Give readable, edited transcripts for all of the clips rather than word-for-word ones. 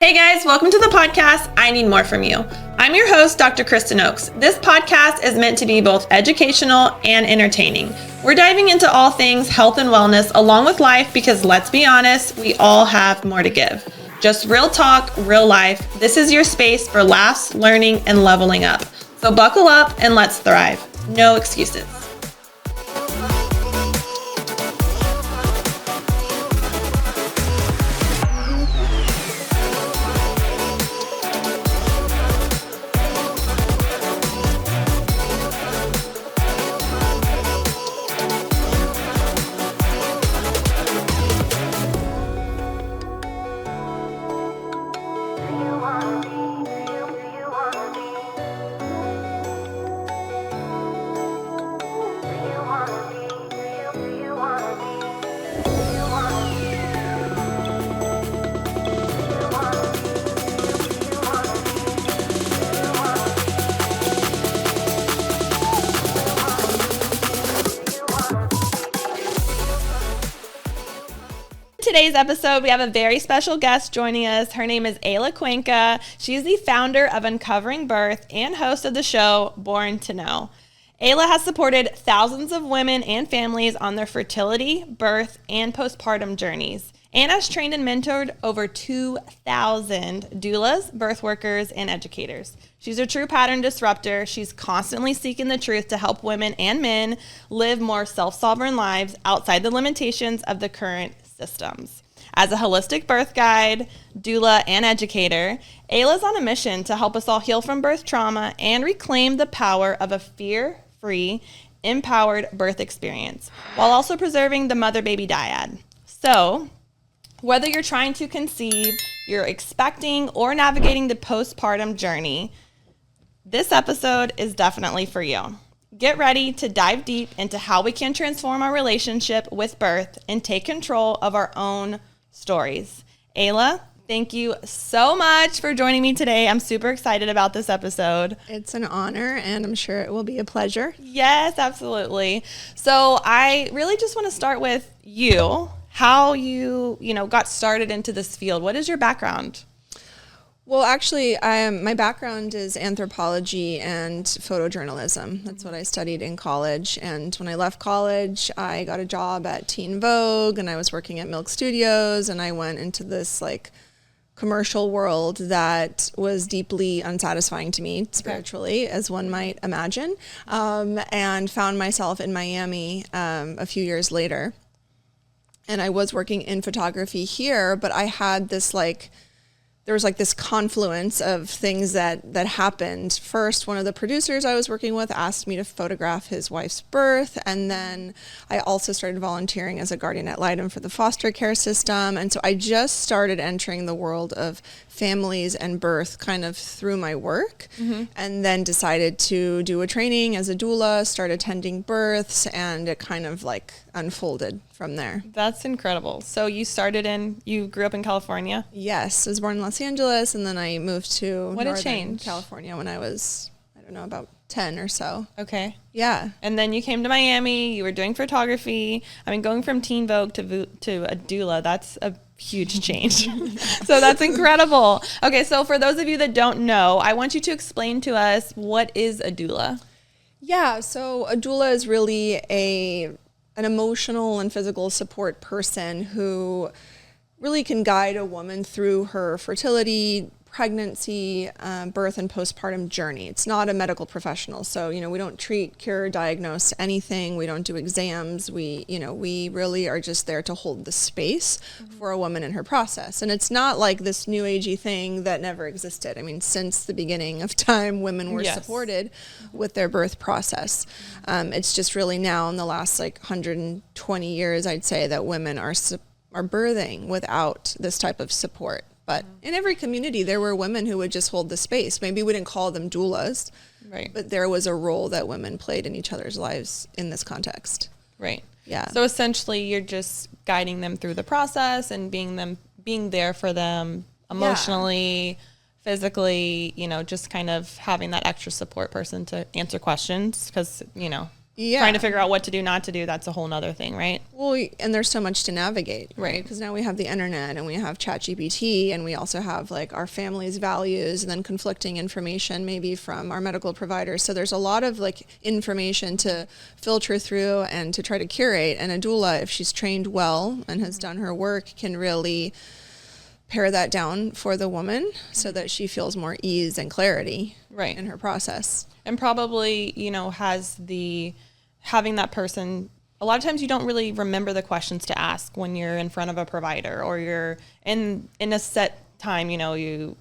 Hey guys, welcome to the podcast, I Need More From You. I'm your host, Dr. Kristin Oakes. This podcast is meant to be both educational and entertaining. We're diving into all things health and wellness along with life because let's be honest, we all have more to give. Just real talk, real life. This is your space for laughs, learning, and leveling up. So buckle up and let's thrive. No excuses. Today's episode, we have a very special guest joining us. Her name is Eyla Cuenca. She's the founder of Uncovering Birth and host of the show Born to Know. Eyla has supported thousands of women and families on their fertility, birth, and postpartum journeys, and has trained and mentored over 2,000 doulas, birth workers, and educators. She's a true pattern disruptor. She's constantly seeking the truth to help women and men live more self-sovereign lives outside the limitations of the current systems. As a holistic birth guide, doula, and educator, Eyla's on a mission to help us all heal from birth trauma and reclaim the power of a fear-free, empowered birth experience, while also preserving the mother-baby dyad. So, whether you're trying to conceive, you're expecting, or navigating the postpartum journey, this episode is definitely for you. Get ready to dive deep into how we can transform our relationship with birth and take control of our own stories. Eyla, thank you so much for joining me today. I'm super excited about this episode. It's an honor, and I'm sure it will be a pleasure. Yes, absolutely. So I really just want to start with you, how you got started into this field. What is your background? Well, actually, my background is anthropology and photojournalism. That's what I studied in college. And when I left college, I got a job at Teen Vogue, and I was working at Milk Studios, and I went into this commercial world that was deeply unsatisfying to me spiritually, as one might imagine, and found myself in Miami a few years later. And I was working in photography here, but I had this there was this confluence of things that happened. First, one of the producers I was working with asked me to photograph his wife's birth. And then I also started volunteering as a guardian ad litem for the foster care system. And so I just started entering the world of families and birth kind of through my work, and then decided to do a training as a doula, start attending births, and it kind of unfolded from there. That's incredible. So you grew up in California? Yes, I was born in Los Angeles, and then I moved to Northern California when I was, about 10 or so. Okay. Yeah. And then you came to Miami, you were doing photography. Going from Teen Vogue to a doula, that's a huge change. So that's incredible. Okay, so for those of you that don't know, I want you to explain to us, what is a doula? Yeah, so a doula is really an emotional and physical support person who really can guide a woman through her fertility, pregnancy, birth, and postpartum journey. It's not a medical professional. So, we don't treat, cure, diagnose anything. We don't do exams. We really are just there to hold the space for a woman in her process. And it's not like this new agey thing that never existed. Since the beginning of time, women were supported with their birth process. It's just really now in the last 120 years, I'd say, that women are birthing without this type of support. But in every community, there were women who would just hold the space. Maybe we didn't call them doulas, right? But there was a role that women played in each other's lives in this context. Right. Yeah. So essentially, you're just guiding them through the process and being there for them emotionally, physically, just kind of having that extra support person to answer questions because, trying to figure out what to do, not to do, that's a whole nother thing, right? Well, and there's so much to navigate, right? Because now we have the internet and we have ChatGPT, and we also have like our family's values and then conflicting information maybe from our medical providers. So there's a lot of like information to filter through and to try to curate. And a doula, if she's trained well and has done her work, can really pare that down for the woman so that she feels more ease and clarity in her process. And probably, you know, having that person, a lot of times you don't really remember the questions to ask when you're in front of a provider or you're in a set time, you know, you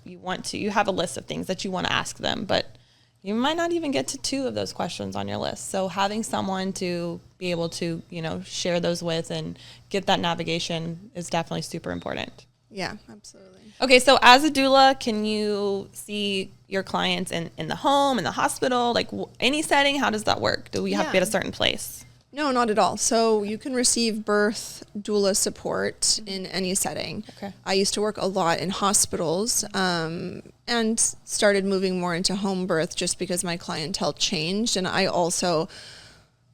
have a list of things that you want to ask them, but you might not even get to 2 of those questions on your list. So having someone to be able to, you know, share those with and get that navigation is definitely super important. Yeah, absolutely. Okay, so as a doula, can you see your clients in the home, in the hospital, like any setting? How does that work? Do we have to be at a certain place? No, not at all. So you can receive birth doula support in any setting. Okay. I used to work a lot in hospitals and started moving more into home birth just because my clientele changed. And I also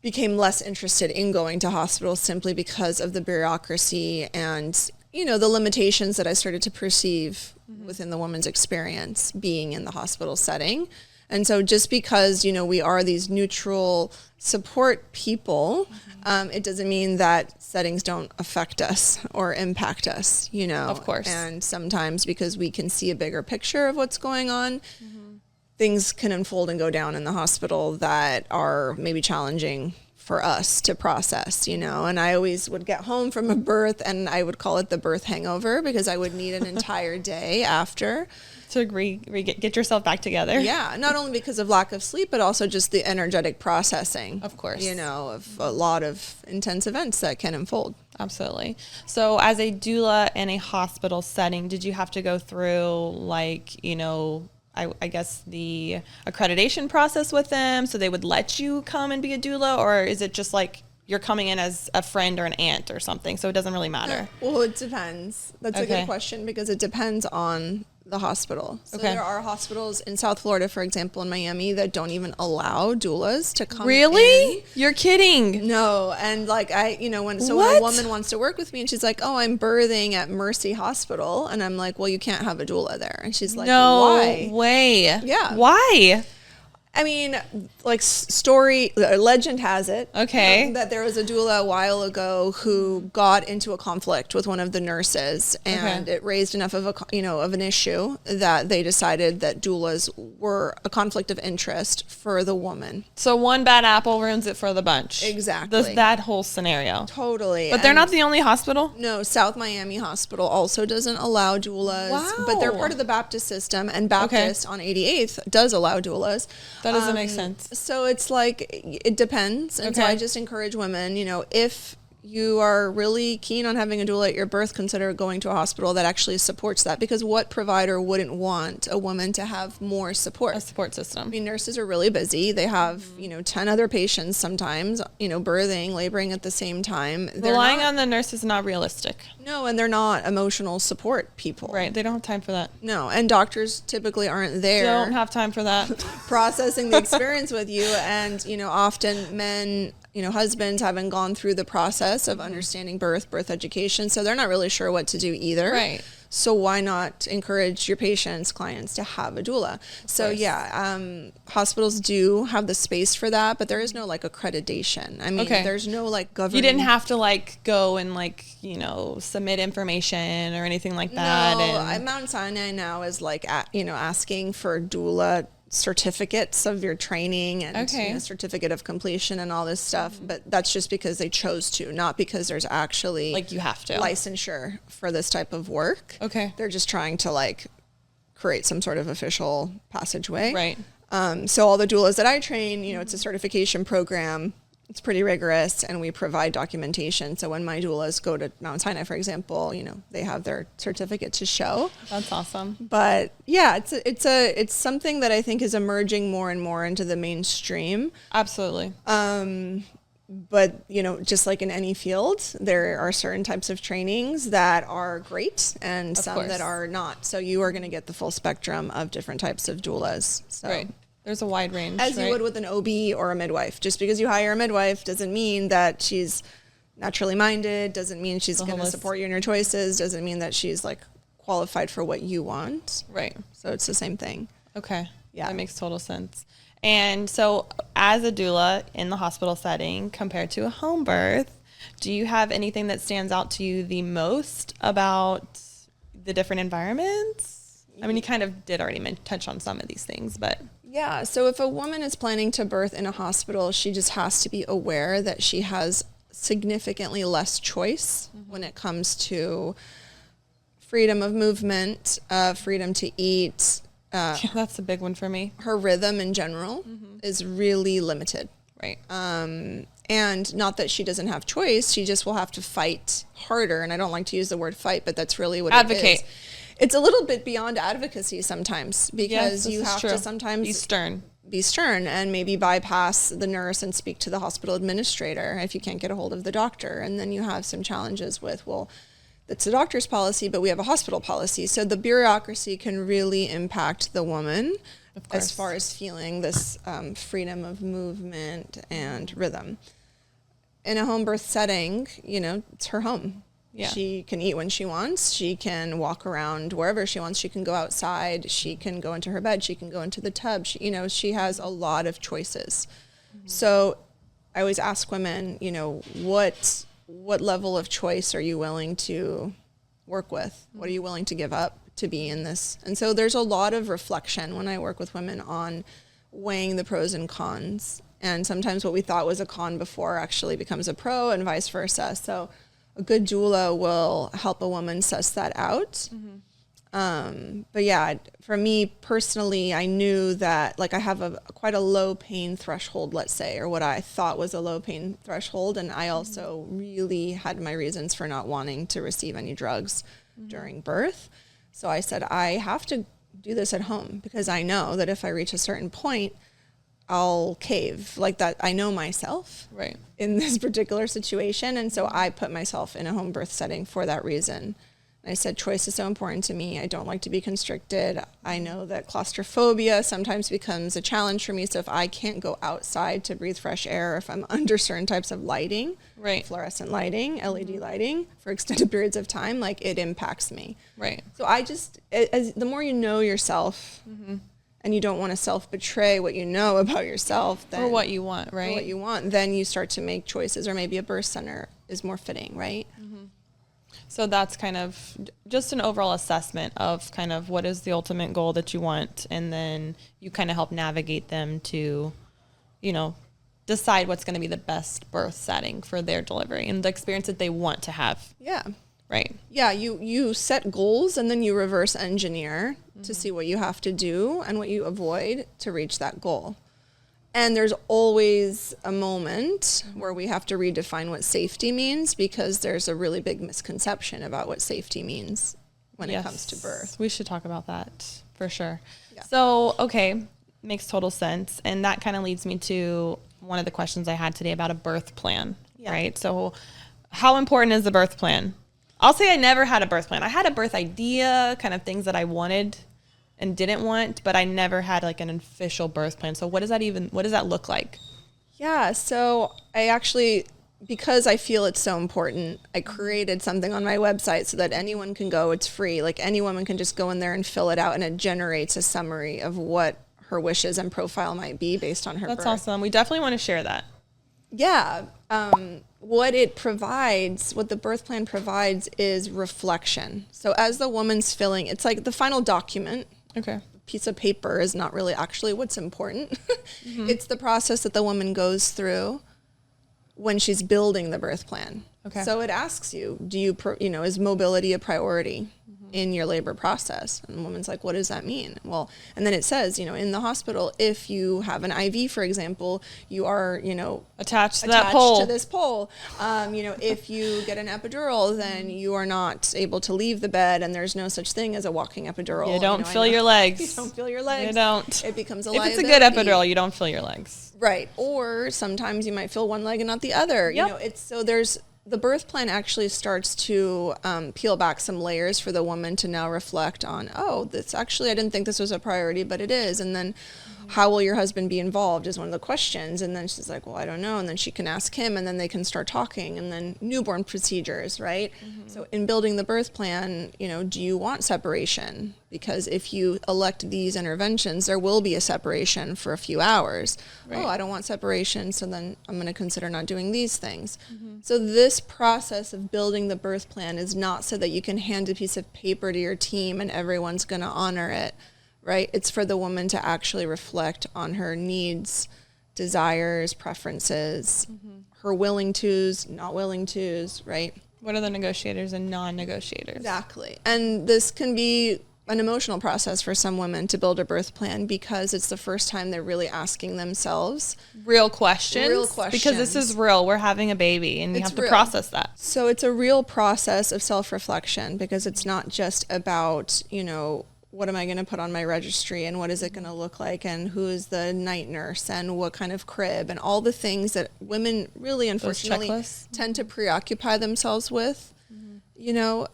became less interested in going to hospitals simply because of the bureaucracy and, you know, the limitations that I started to perceive within the woman's experience being in the hospital setting. And so just because, you know, we are these neutral support people, it doesn't mean that settings don't affect us or impact us, you know. Of course. And sometimes because we can see a bigger picture of what's going on, things can unfold and go down in the hospital that are maybe challenging for us to process, you know. And I always would get home from a birth and I would call it the birth hangover because I would need an entire day after to get yourself back together. Yeah, not only because of lack of sleep, but also just the energetic processing, of course, you know, of a lot of intense events that can unfold. Absolutely. So as a doula in a hospital setting, did you have to go through, like, you know, I guess the accreditation process with them so they would let you come and be a doula? Or is it just like you're coming in as a friend or an aunt or something, so it doesn't really matter? Well, it depends. That's a good question because it depends on the hospital. So there are hospitals in South Florida, for example, in Miami, that don't even allow doulas to come Really? in. You're kidding. No. And like when a woman wants to work with me and she's like, oh, I'm birthing at Mercy Hospital. And I'm like, well, you can't have a doula there. And she's like, why? No way. Yeah. Why? I mean, like legend has it that there was a doula a while ago who got into a conflict with one of the nurses, and it raised enough of an issue that they decided that doulas were a conflict of interest for the woman. So one bad apple ruins it for the bunch. Exactly. That whole scenario. Totally. But they're not the only hospital? No, South Miami Hospital also doesn't allow doulas. Wow. But they're part of the Baptist system, and Baptist on 88th does allow doulas. That doesn't make sense. So it's like, it depends. And so I just encourage women, if you are really keen on having a doula at your birth, consider going to a hospital that actually supports that. Because what provider wouldn't want a woman to have more support? A support system. I mean, nurses are really busy. They have, 10 other patients sometimes, birthing, laboring at the same time. Relying on the nurse is not realistic. No, and they're not emotional support people. Right. They don't have time for that. No, and doctors typically aren't there. Don't have time for that. Processing the experience with you. And, often men, husbands haven't gone through the process of understanding birth education. So they're not really sure what to do either. Right. So why not encourage your patients, clients to have a doula? So hospitals do have the space for that, but there is no accreditation. I mean, there's no governing. You didn't have to go and submit information or anything like that. No, Mount Sinai now is asking for doula certificates of your training and certificate of completion and all this stuff, but that's just because they chose to, not because there's actually you have to licensure for this type of work. They're just trying to create some sort of official passageway. Right. So all the doulas that I train, it's a certification program. It's pretty rigorous, and we provide documentation. So when my doulas go to Mount Sinai, for example, they have their certificate to show. That's awesome. But yeah, it's something that I think is emerging more and more into the mainstream. Absolutely. But just like in any field, there are certain types of trainings that are great and some that are not. So you are going to get the full spectrum of different types of doulas. So. Right. There's a wide range, as you would with an OB or a midwife. Just because you hire a midwife doesn't mean that she's naturally minded, doesn't mean she's going to support you in your choices, doesn't mean that she's like qualified for what you want. Right. So it's the same thing. Okay. Yeah. That makes total sense. And so as a doula in the hospital setting compared to a home birth, do you have anything that stands out to you the most about the different environments? I mean, you kind of did already touch on some of these things, but... Yeah, so if a woman is planning to birth in a hospital, she just has to be aware that she has significantly less choice when it comes to freedom of movement, freedom to eat. That's a big one for me. Her rhythm in general is really limited. Right. And not that she doesn't have choice, she just will have to fight harder. And I don't like to use the word fight, but that's really what it is. It's a little bit beyond advocacy sometimes, because you have to sometimes be stern and maybe bypass the nurse and speak to the hospital administrator if you can't get a hold of the doctor. And then you have some challenges with, well, that's the doctor's policy, but we have a hospital policy. So the bureaucracy can really impact the woman as far as feeling this freedom of movement and rhythm. In a home birth setting, you know, it's her home. Yeah. She can eat when she wants. She can walk around wherever she wants. She can go outside. She can go into her bed. She can go into the tub. She has a lot of choices. So I always ask women, you know, what level of choice are you willing to work with? What are you willing to give up to be in this? And so there's a lot of reflection when I work with women on weighing the pros and cons. And sometimes what we thought was a con before actually becomes a pro, and vice versa. So a good doula will help a woman suss that out. But yeah, for me personally, I knew that like I have quite a low pain threshold, let's say, or what I thought was a low pain threshold. And I also really had my reasons for not wanting to receive any drugs during birth. So I said, I have to do this at home, because I know that if I reach a certain point, I'll cave. Like that, I know myself in this particular situation. And so I put myself in a home birth setting for that reason. And I said, choice is so important to me. I don't like to be constricted. I know that claustrophobia sometimes becomes a challenge for me. So if I can't go outside to breathe fresh air, if I'm under certain types of lighting, fluorescent lighting, LED lighting for extended periods of time, like it impacts me. Right. So I just, the more you know yourself, and you don't want to self-betray what you know about yourself. Then, or what you want, right? Or what you want. Then you start to make choices, or maybe a birth center is more fitting, right? So that's kind of just an overall assessment of kind of what is the ultimate goal that you want. And then you kind of help navigate them to, you know, decide what's going to be the best birth setting for their delivery and the experience that they want to have. Yeah. Right. Yeah, you set goals and then you reverse engineer to see what you have to do and what you avoid to reach that goal. And there's always a moment where we have to redefine what safety means, because there's a really big misconception about what safety means when it comes to birth. We should talk about that for sure. Yeah. So, okay, makes total sense. And that kind of leads me to one of the questions I had today about a birth plan, right? So how important is the birth plan? I'll say I never had a birth plan. I had a birth idea, kind of things that I wanted and didn't want, but I never had like an official birth plan. So what does that look like? Yeah, so I actually, because I feel it's so important, I created something on my website so that anyone can go. It's free. Like any woman can just go in there and fill it out, and it generates a summary of what her wishes and profile might be based on her birth. That's awesome. We definitely want to share that. Yeah. What the birth plan provides is reflection. So as the woman's filling, it's like the final document. Okay. Piece of paper is not really actually what's important. It's the process that the woman goes through when she's building the birth plan. Okay. So it asks you, is mobility a priority in your labor process? And the woman's like, what does that mean? Well, and then it says, in the hospital, if you have an IV, for example, you are, attached to that pole. To this pole. If you get an epidural, then you are not able to leave the bed, and there's no such thing as a walking epidural. You don't feel your legs. You don't feel your legs. You don't. It becomes a liability. If it's a good epidural, you don't feel your legs. Right. Or sometimes you might feel one leg and not the other. Yep. The birth plan actually starts to peel back some layers for the woman to now reflect on, I didn't think this was a priority, but it is. And then, How will your husband be involved is one of the questions. And then she's like, well, I don't know. And then she can ask him, and then they can start talking. And then newborn procedures, right? So in building the birth plan, you know, do you want separation? Because if you elect these interventions, there will be a separation for a few hours. Right. Oh, I don't want separation, so then I'm going to consider not doing these things. So this process of building the birth plan is not so that you can hand a piece of paper to your team and everyone's going to honor it. Right? It's for the woman to actually reflect on her needs, desires, preferences, her willing tos, not willing tos, right? What are the negotiators and non-negotiators? Exactly. And this can be an emotional process for some women to build a birth plan because it's the first time they're really asking themselves real questions. Because this is real. We're having a baby and you have to process that. So it's a real process of self-reflection because it's not just about, you know, what am I going to put on my registry and what is it going to look like and who is the night nurse and what kind of crib and all the things that women really unfortunately tend to preoccupy themselves with, you know,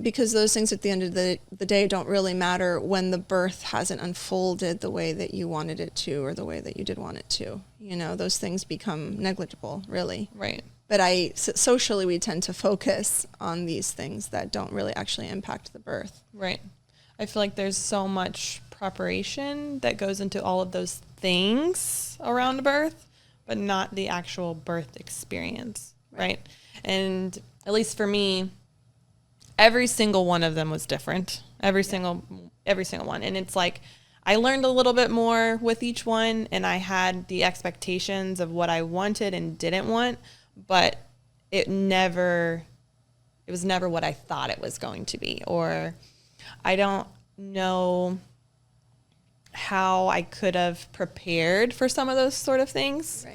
because those things at the end of the day don't really matter when the birth hasn't unfolded the way that you wanted it to or the way that you did want it to. You know, those things become negligible, really. Right. But socially we tend to focus on these things that don't really actually impact the birth. Right. I feel like there's so much preparation that goes into all of those things around birth, but not the actual birth experience, right? And at least for me, every single one of them was different. Every single one. And it's like I learned a little bit more with each one, and I had the expectations of what I wanted and didn't want, but it was never what I thought it was going to be, or I don't know how I could have prepared for some of those sort of things.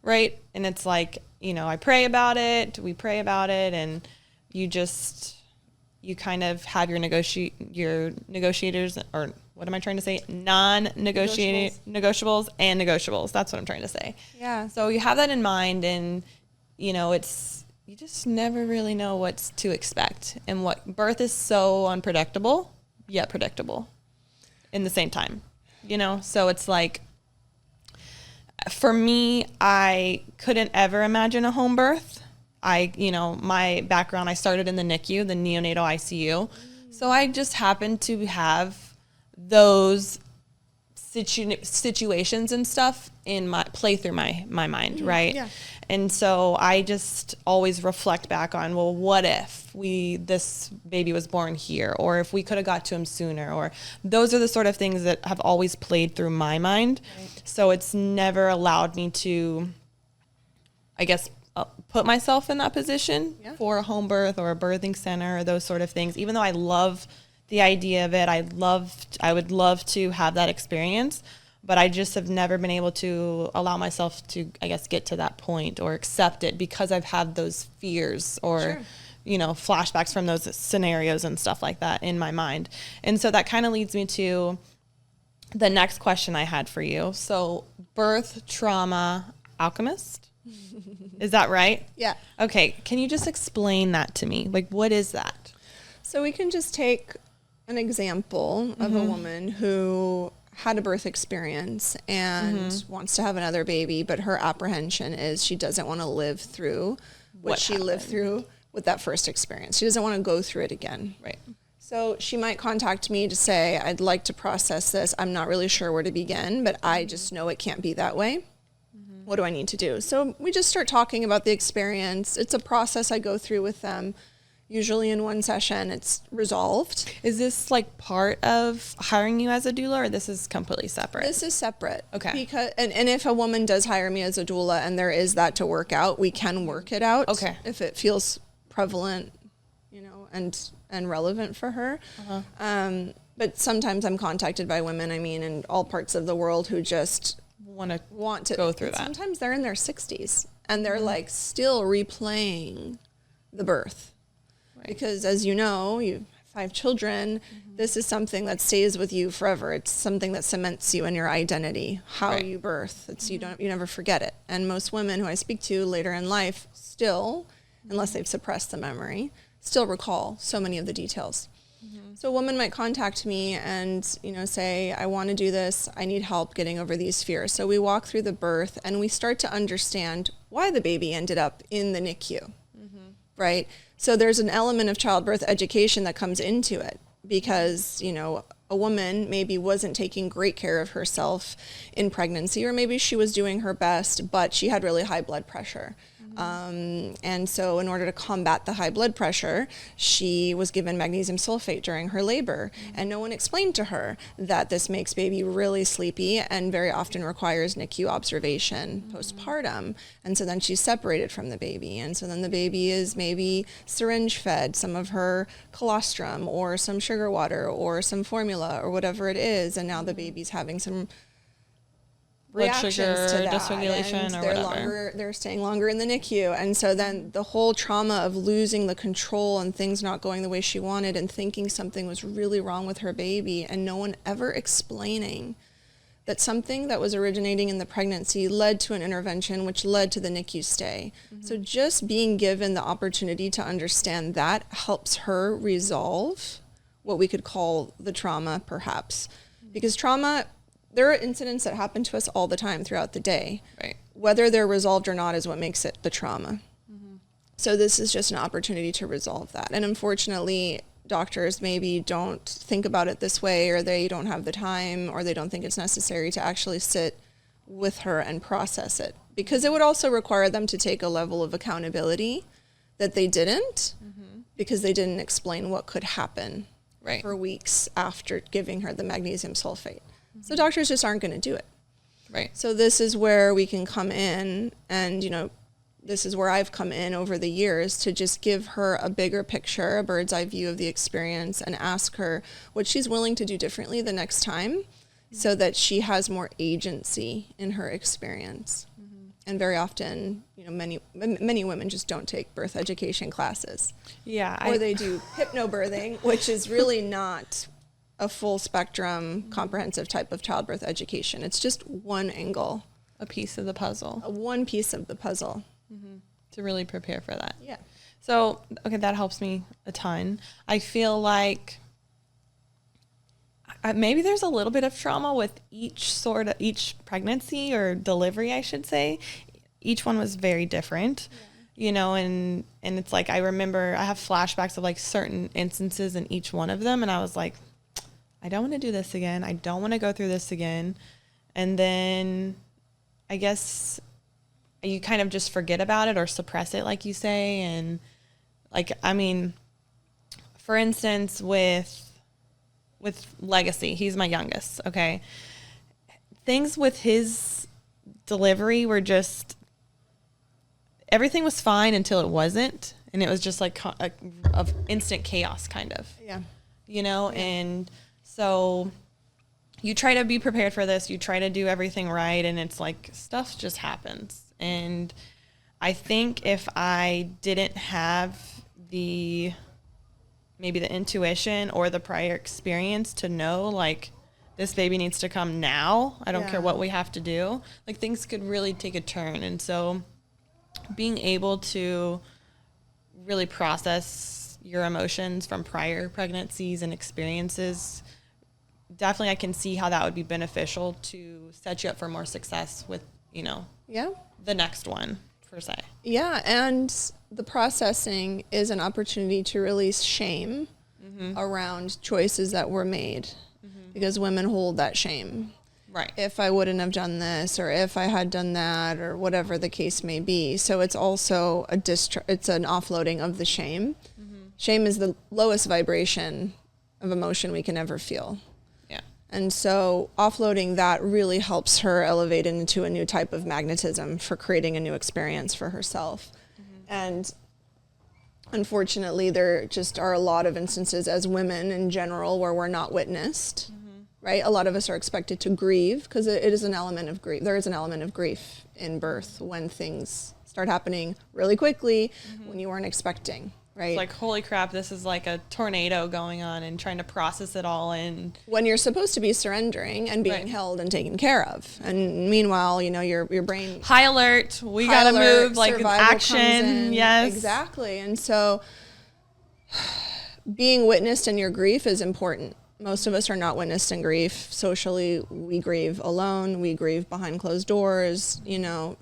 Right. And it's like, you know, we pray about it, and you kind of have your negotiators, or what am I trying to say? Non-negotiables and negotiables. That's what I'm trying to say. Yeah. So you have that in mind, and, you know, you just never really know what to expect. And birth is so unpredictable, yet predictable in the same time, you know? So it's like, for me, I couldn't ever imagine a home birth. My background, I started in the NICU, the neonatal ICU. So I just happened to have those situations and stuff play through my mind, right? Yeah. And so I just always reflect back on, well, what if this baby was born here, or if we could have got to him sooner, or those are the sort of things that have always played through my mind. Right. So it's never allowed me to, I guess, put myself in that position for a home birth or a birthing center or those sort of things. Even though I love the idea of it, I would love to have that experience, but I just have never been able to allow myself to, I guess, get to that point or accept it because I've had those fears or, you know, flashbacks from those scenarios and stuff like that in my mind. And so that kind of leads me to the next question I had for you. So, birth trauma alchemist? Is that right? Yeah. Okay. Can you just explain that to me? Like, what is that? So we can just take an example of a woman who had a birth experience and wants to have another baby, but her apprehension is she doesn't want to live through what she lived through with that first experience. She doesn't want to go through it again. Right. So she might contact me to say, I'd like to process this. I'm not really sure where to begin, but I just know it can't be that way. What do I need to do? So we just start talking about the experience. It's a process I go through with them. Usually in one session, it's resolved. Is this like part of hiring you as a doula, or this is completely separate? This is separate. Okay. Because and if a woman does hire me as a doula and there is that to work out, we can work it out. Okay. If it feels prevalent, you know, and relevant for her. But sometimes I'm contacted by women, in all parts of the world, who just want to go through that. Sometimes they're in their 60s and they're like still replaying the birth. Right. Because as you know, you have 5 children. This is something that stays with you forever. It's something that cements you in your identity, how you birth. It's you never forget it. And most women who I speak to later in life still, unless they've suppressed the memory, still recall so many of the details. So a woman might contact me and, say, I want to do this. I need help getting over these fears. So we walk through the birth and we start to understand why the baby ended up in the NICU, right? So there's an element of childbirth education that comes into it because, a woman maybe wasn't taking great care of herself in pregnancy, or maybe she was doing her best, but she had really high blood pressure. And so in order to combat the high blood pressure, she was given magnesium sulfate during her labor. And no one explained to her that this makes baby really sleepy and very often requires NICU observation postpartum. And so then she's separated from the baby. And so then the baby is maybe syringe fed some of her colostrum or some sugar water or some formula or whatever it is. And now the baby's having some reactions sugar, to that, dysregulation, or whatever. They're staying longer in the NICU, and so then the whole trauma of losing the control and things not going the way she wanted, and thinking something was really wrong with her baby, and no one ever explaining that something that was originating in the pregnancy led to an intervention, which led to the NICU stay. So just being given the opportunity to understand that helps her resolve what we could call the trauma, perhaps, because trauma. There are incidents that happen to us all the time throughout the day. Right. Whether they're resolved or not is what makes it the trauma. So this is just an opportunity to resolve that. And unfortunately, doctors maybe don't think about it this way, or they don't have the time, or they don't think it's necessary to actually sit with her and process it. Because it would also require them to take a level of accountability that they didn't, because they didn't explain what could happen for weeks after giving her the magnesium sulfate. So doctors just aren't going to do it. Right. So this is where we can come in, and, this is where I've come in over the years to just give her a bigger picture, a bird's eye view of the experience, and ask her what she's willing to do differently the next time so that she has more agency in her experience. And very often, many women just don't take birth education classes. Yeah. Or they do hypnobirthing, which is really not a full spectrum, comprehensive type of childbirth education. It's just one angle. A piece of the puzzle. One piece of the puzzle. To really prepare for that. Yeah. So, okay, that helps me a ton. I feel like maybe there's a little bit of trauma with each pregnancy or delivery, I should say. Each one was very different. And it's like, I remember I have flashbacks of like certain instances in each one of them. And I was like, I don't want to do this again. I don't want to go through this again. And then I guess you kind of just forget about it or suppress it, like you say. And like, I mean, for instance, with Legacy, he's my youngest. Okay. Things with his delivery were just, everything was fine until it wasn't. And it was just like of instant chaos kind of, and so you try to be prepared for this. You try to do everything right. And it's like stuff just happens. And I think if I didn't have maybe the intuition or the prior experience to know, like, this baby needs to come now. I don't care what we have to do. Like, things could really take a turn. And so being able to really process your emotions from prior pregnancies and experiences, definitely I can see how that would be beneficial to set you up for more success with, the next one, per se. Yeah, and the processing is an opportunity to release shame around choices that were made, because women hold that shame. Right. If I wouldn't have done this, or if I had done that, or whatever the case may be. So it's also it's an offloading of the shame. Shame is the lowest vibration of emotion we can ever feel. And so offloading that really helps her elevate into a new type of magnetism for creating a new experience for herself. And unfortunately, there just are a lot of instances as women in general where we're not witnessed, right? A lot of us are expected to grieve, because it is an element of grief. There is an element of grief in birth when things start happening really quickly when you weren't expecting. Right. It's like, holy crap, this is like a tornado going on, and trying to process it all in. When you're supposed to be surrendering and being held and taken care of. And meanwhile, your brain. High alert. We got to move, like action. Yes. Exactly. And so being witnessed in your grief is important. Most of us are not witnessed in grief. Socially, we grieve alone. We grieve behind closed doors, you know.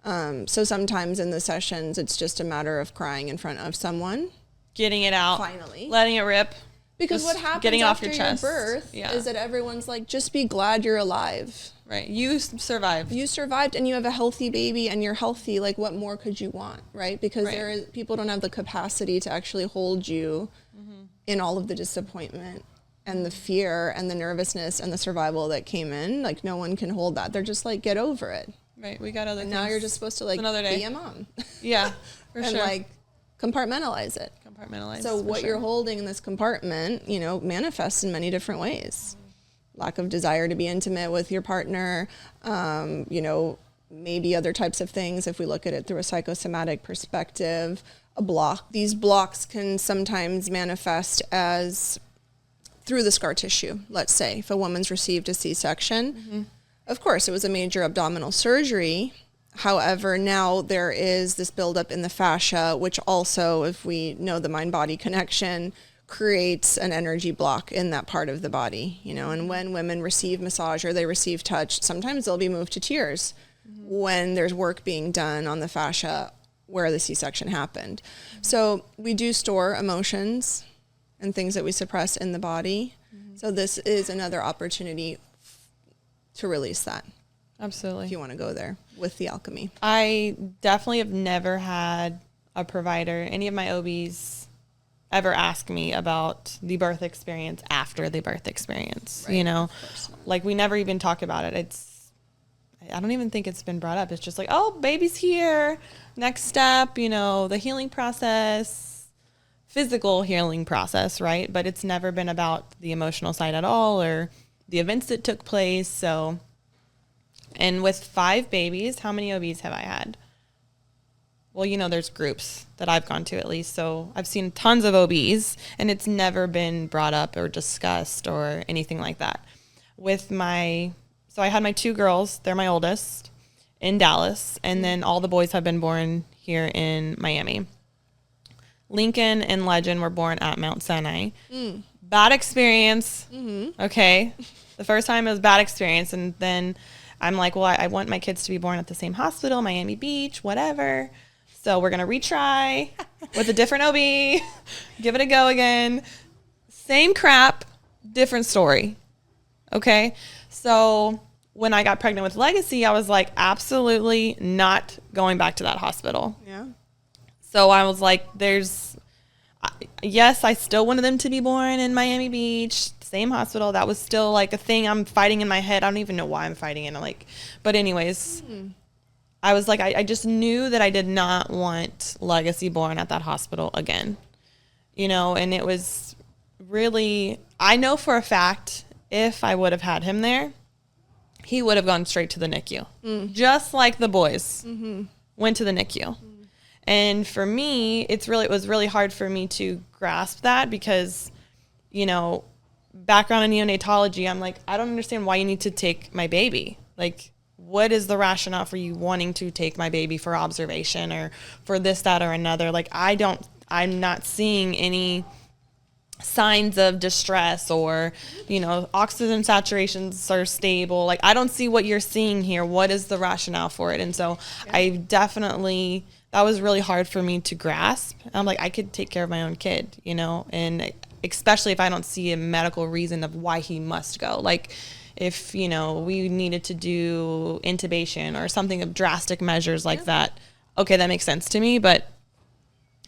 So sometimes in the sessions, it's just a matter of crying in front of someone. Getting it out. Finally. Letting it rip. Because what happens after your birth is that everyone's like, just be glad you're alive. Right. You survived. You survived and you have a healthy baby and you're healthy. Like, what more could you want, right? Because people don't have the capacity to actually hold you in all of the disappointment and the fear and the nervousness and the survival that came in. Like, no one can hold that. They're just like, get over it. Right. We got other things. Now you're just supposed to like be a mom. Yeah, for and sure. like compartmentalize it. So what you're holding in this compartment, you know, manifests in many different ways. Lack of desire to be intimate with your partner, you know, maybe other types of things if we look at it through a psychosomatic perspective, a block. These blocks can sometimes manifest as through the scar tissue. Let's say if a woman's received a C-section, of course, it was a major abdominal surgery. However, now there is this buildup in the fascia, which also, if we know the mind-body connection, creates an energy block in that part of the body, you know. And when women receive massage or they receive touch, sometimes they'll be moved to tears when there's work being done on the fascia where the C-section happened. So we do store emotions and things that we suppress in the body. So this is another opportunity to release that. Absolutely. If you want to go there with the alchemy. I definitely have never had a provider, any of my OBs, ever ask me about the birth experience after the birth experience. Right. You know, like we never even talk about it. I don't even think it's been brought up. It's just like, oh, baby's here. Next step, you know, the healing process, physical healing process, right? But it's never been about the emotional side at all or the events that took place. So, and with 5 babies, how many OBs have I had? Well, you know, there's groups that I've gone to at least. So I've seen tons of OBs and it's never been brought up or discussed or anything like that. So I had my 2 girls, they're my oldest, in Dallas. And then all the boys have been born here in Miami. Lincoln and Legend were born at Mount Sinai. Bad experience. Okay. The first time it was bad experience. And then I'm like, well, I want my kids to be born at the same hospital, Miami Beach, whatever. So we're going to retry with a different OB, give it a go again. Same crap, different story. Okay. So when I got pregnant with Legacy, I was like, absolutely not going back to that hospital. Yeah. So I was like, yes, I still wanted them to be born in Miami Beach, same hospital. That was still like a thing I'm fighting in my head. I don't even know why I'm fighting it. But anyways, I was like, I just knew that I did not want Legacy born at that hospital again, you know, and it was really, I know for a fact, if I would have had him there, he would have gone straight to the NICU, just like the boys went to the NICU. And for me, it was really hard for me to grasp that because, you know, background in neonatology, I'm like, I don't understand why you need to take my baby. Like, what is the rationale for you wanting to take my baby for observation or for this, that, or another? Like, I'm not seeing any signs of distress or, you know, oxygen saturations are stable. Like, I don't see what you're seeing here. What is the rationale for it? And so that was really hard for me to grasp. I'm like, I could take care of my own kid, you know, and especially if I don't see a medical reason of why he must go. Like if, you know, we needed to do intubation or something of drastic measures like that. Okay, that makes sense to me. But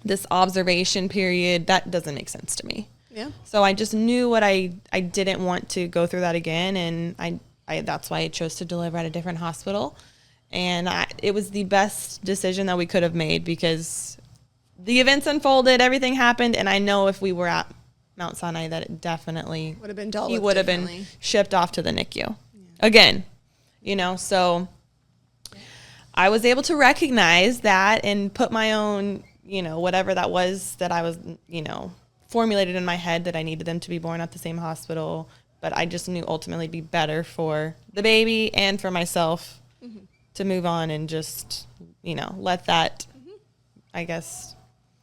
this observation period, that doesn't make sense to me. Yeah. So I just knew what I didn't want to go through that again. And I that's why I chose to deliver at a different hospital. And it was the best decision that we could have made because the events unfolded, everything happened. And I know if we were at Mount Sinai that it definitely would have been dealt with. He would have been shipped off to the NICU again, you know, so I was able to recognize that and put my own, you know, whatever that was that I was, you know, formulated in my head that I needed them to be born at the same hospital. But I just knew ultimately it'd be better for the baby and for myself to move on and just, you know, let that, I guess,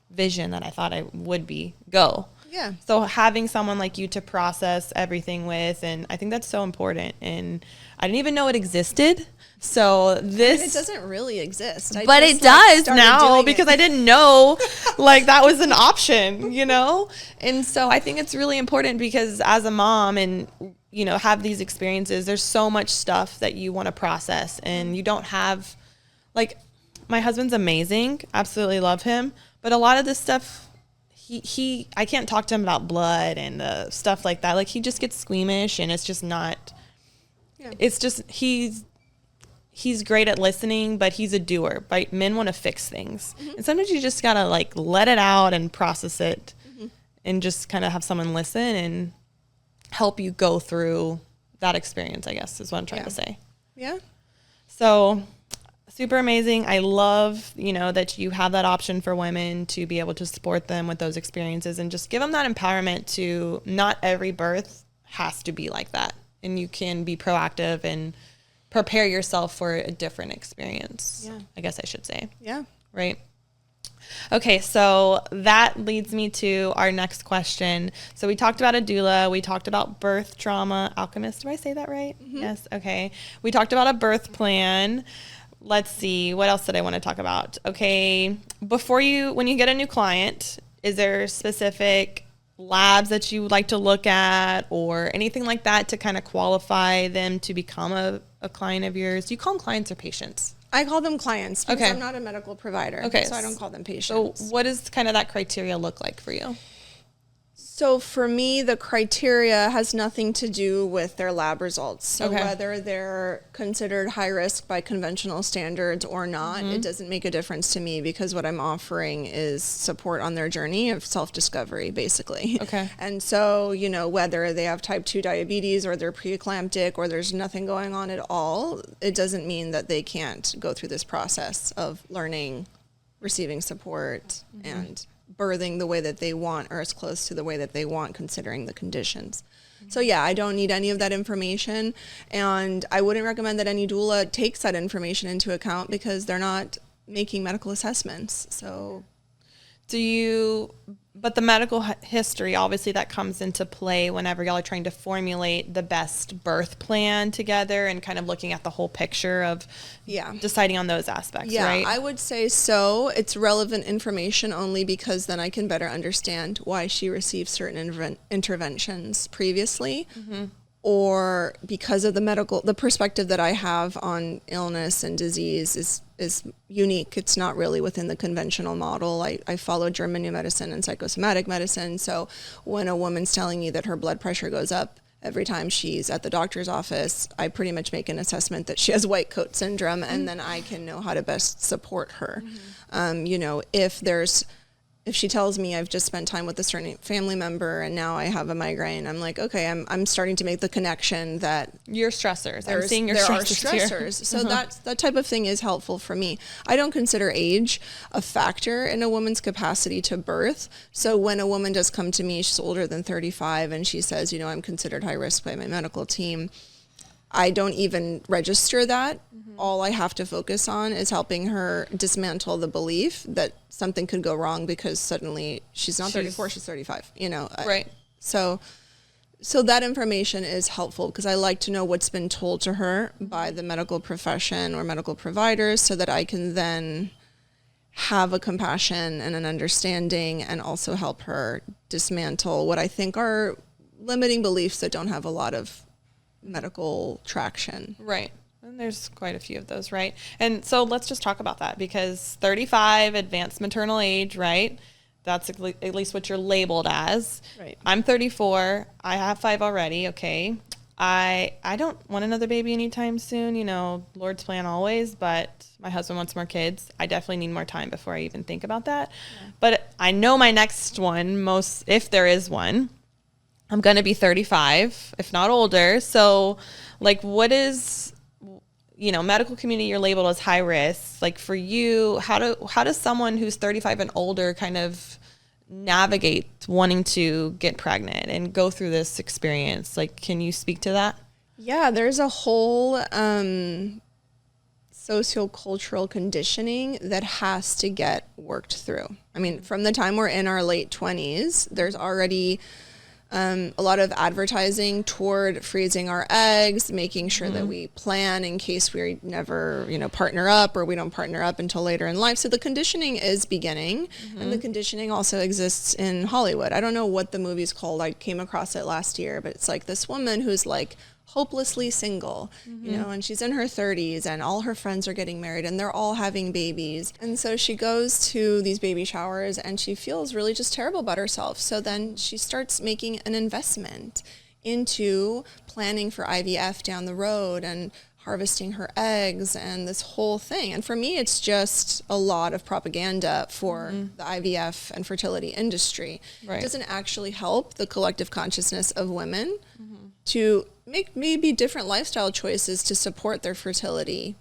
vision that I thought I would be go. Yeah. So having someone like you to process everything with, and I think that's so important. And I didn't even know it existed. So this, it doesn't really exist, but it does now because I didn't know like that was an option, you know? And so I think it's really important because as a mom and, you know, have these experiences, there's so much stuff that you want to process and you don't have, like, my husband's amazing. Absolutely love him. But a lot of this stuff, I can't talk to him about blood and stuff like that. Like, he just gets squeamish and it's just not, it's just, he's great at listening, but he's a doer. But men want to fix things. And sometimes you just got to, like, let it out and process it and just kind of have someone listen and help you go through that experience, I guess, is what I'm trying to say. Yeah. So super amazing. I love, you know, that you have that option for women to be able to support them with those experiences and just give them that empowerment to not every birth has to be like that. And you can be proactive and prepare yourself for a different experience. Yeah. I guess I should say. Yeah. Right. Okay, so that leads me to our next question. So we talked about a doula. We talked about birth trauma alchemist. Do I say that right? Yes. Okay. We talked about a birth plan. Let's see. What else did I want to talk about? Okay. When you get a new client, is there specific labs that you would like to look at or anything like that to kind of qualify them to become a client of yours? Do you call them clients or patients? I call them clients because I'm not a medical provider. Okay. So I don't call them patients. So what does kind of that criteria look like for you? So for me, the criteria has nothing to do with their lab results. So whether they're considered high risk by conventional standards or not, it doesn't make a difference to me because what I'm offering is support on their journey of self-discovery, basically. Okay. And so, you know, whether they have type 2 diabetes or they're preeclamptic or there's nothing going on at all, it doesn't mean that they can't go through this process of learning, receiving support, and birthing the way that they want or as close to the way that they want considering the conditions. So yeah, I don't need any of that information, and I wouldn't recommend that any doula takes that information into account because they're not making medical assessments. So but the medical history, obviously that comes into play whenever y'all are trying to formulate the best birth plan together and kind of looking at the whole picture of deciding on those aspects, right? I would say so. It's relevant information only because then I can better understand why she received certain interventions previously. Or because of the perspective that I have on illness and disease is unique. It's not really within the conventional model. I follow German new medicine and psychosomatic medicine. So when a woman's telling me that her blood pressure goes up every time she's at the doctor's office, I pretty much make an assessment that she has white coat syndrome, and then I can know how to best support her. You know, if she tells me I've just spent time with a certain family member and now I have a migraine, I'm like, okay, I'm starting to make the connection that your stressors. I'm seeing your stressors. So that type of thing is helpful for me. I don't consider age a factor in a woman's capacity to birth. So when a woman does come to me, she's older than 35, and she says, you know, I'm considered high risk by my medical team, I don't even register that. All I have to focus on is helping her dismantle the belief that something could go wrong because suddenly she's not 34, she's 35, you know. Right. So that information is helpful because I like to know what's been told to her by the medical profession or medical providers so that I can then have a compassion and an understanding and also help her dismantle what I think are limiting beliefs that don't have a lot of medical traction. Right. And there's quite a few of those, right? And so let's just talk about that because 35, advanced maternal age, right? That's at least what you're labeled as. Right. I'm 34. I have 5 already. Okay. I don't want another baby anytime soon, you know, Lord's plan always, but my husband wants more kids. I definitely need more time before I even think about that. Yeah. But I know my next one, if there is one, I'm going to be 35, if not older. So like, what is, you know, medical community, you're labeled as high risk. Like for you, how does someone who's 35 and older kind of navigate wanting to get pregnant and go through this experience? Like, can you speak to that? Yeah, there's a whole sociocultural conditioning that has to get worked through. I mean, from the time we're in our late 20s, there's already a lot of advertising toward freezing our eggs, making sure that we plan in case we never, partner up, or we don't partner up until later in life. So the conditioning is beginning, and the conditioning also exists in Hollywood. I don't know what the movie's called. I came across it last year, but it's like this woman who's like hopelessly single, and she's in her 30s, and all her friends are getting married and they're all having babies. And so she goes to these baby showers and she feels really just terrible about herself. So then she starts making an investment into planning for IVF down the road and harvesting her eggs and this whole thing. And for me, it's just a lot of propaganda for the IVF and fertility industry. Right. It doesn't actually help the collective consciousness of women to make maybe different lifestyle choices to support their fertility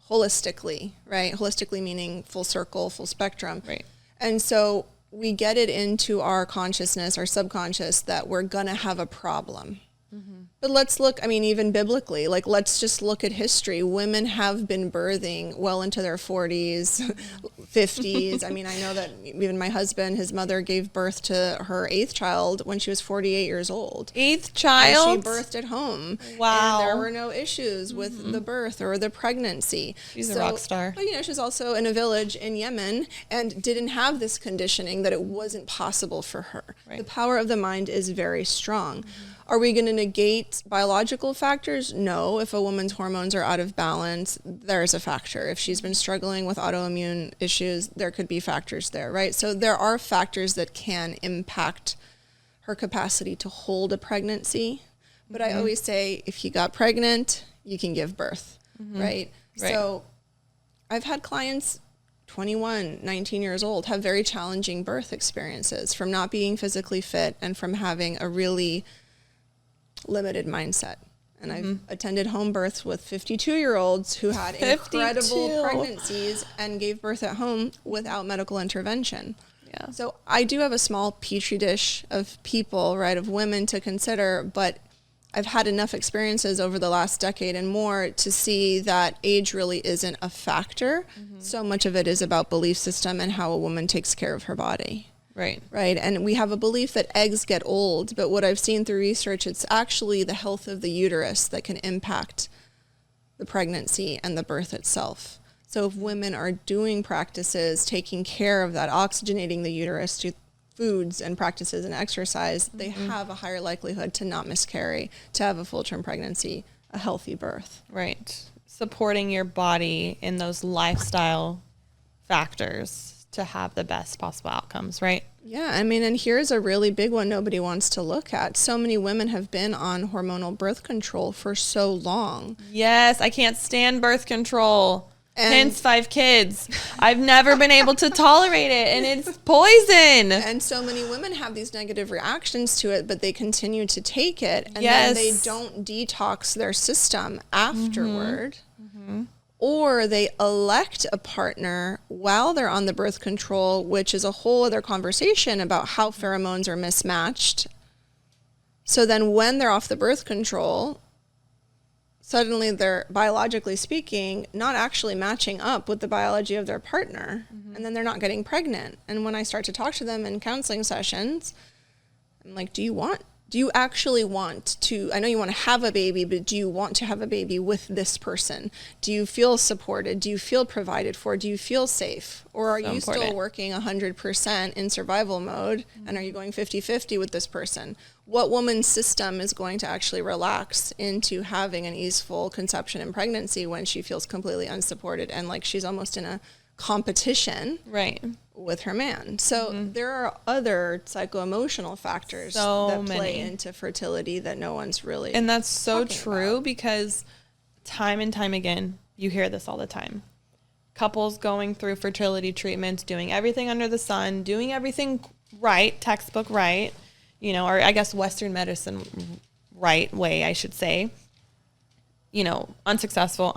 holistically, right? Holistically meaning full circle, full spectrum. Right. And so we get it into our consciousness, our subconscious, that we're going to have a problem. But let's look, even biblically, let's just look at history. Women have been birthing well into their 40s, 50s. I know that even my husband, his mother gave birth to her 8th child when she was 48 years old. 8th child? And she birthed at home. Wow. And there were no issues with the birth or the pregnancy. She's a rock star. But, she's also in a village in Yemen and didn't have this conditioning that it wasn't possible for her. Right. The power of the mind is very strong. Are we going to negate biological factors? No. If a woman's hormones are out of balance, there's a factor. If she's been struggling with autoimmune issues, there could be factors there, right? So there are factors that can impact her capacity to hold a pregnancy. But I always say, if you got pregnant, you can give birth, right? So I've had clients 21, 19 years old have very challenging birth experiences from not being physically fit and from having a really limited mindset. And I've attended home births with 52-year-olds who had incredible pregnancies and gave birth at home without medical intervention. Yeah. So I do have a small petri dish of people, right, of women to consider, but I've had enough experiences over the last decade and more to see that age really isn't a factor. So much of it is about belief system and how a woman takes care of her body. Right. And we have a belief that eggs get old, but what I've seen through research, it's actually the health of the uterus that can impact the pregnancy and the birth itself. So if women are doing practices, taking care of that, oxygenating the uterus through foods and practices and exercise, they have a higher likelihood to not miscarry, to have a full-term pregnancy, a healthy birth. Right. Supporting your body in those lifestyle factors to have the best possible outcomes, right? Yeah, and here's a really big one nobody wants to look at. So many women have been on hormonal birth control for so long. Yes, I can't stand birth control. Hence 5 kids. I've never been able to tolerate it, and it's poison. And so many women have these negative reactions to it, but they continue to take it, and then they don't detox their system afterward. Or they elect a partner while they're on the birth control, which is a whole other conversation about how pheromones are mismatched. So then when they're off the birth control, suddenly they're, biologically speaking, not actually matching up with the biology of their partner. And then they're not getting pregnant. And when I start to talk to them in counseling sessions, I'm like, do you actually want to, I know you want to have a baby, but do you want to have a baby with this person? Do you feel supported? Do you feel provided for? Do you feel safe? Or are you still working 100% in survival mode? And are you going 50-50 with this person? What woman's system is going to actually relax into having an easeful conception and pregnancy when she feels completely unsupported and like she's almost in a competition with her man? So there are other psycho-emotional factors that play into fertility that no one's really And that's so true about. Because time and time again, you hear this all the time. Couples going through fertility treatments, doing everything under the sun, doing everything right, textbook right, or I guess Western medicine right way, I should say, unsuccessful.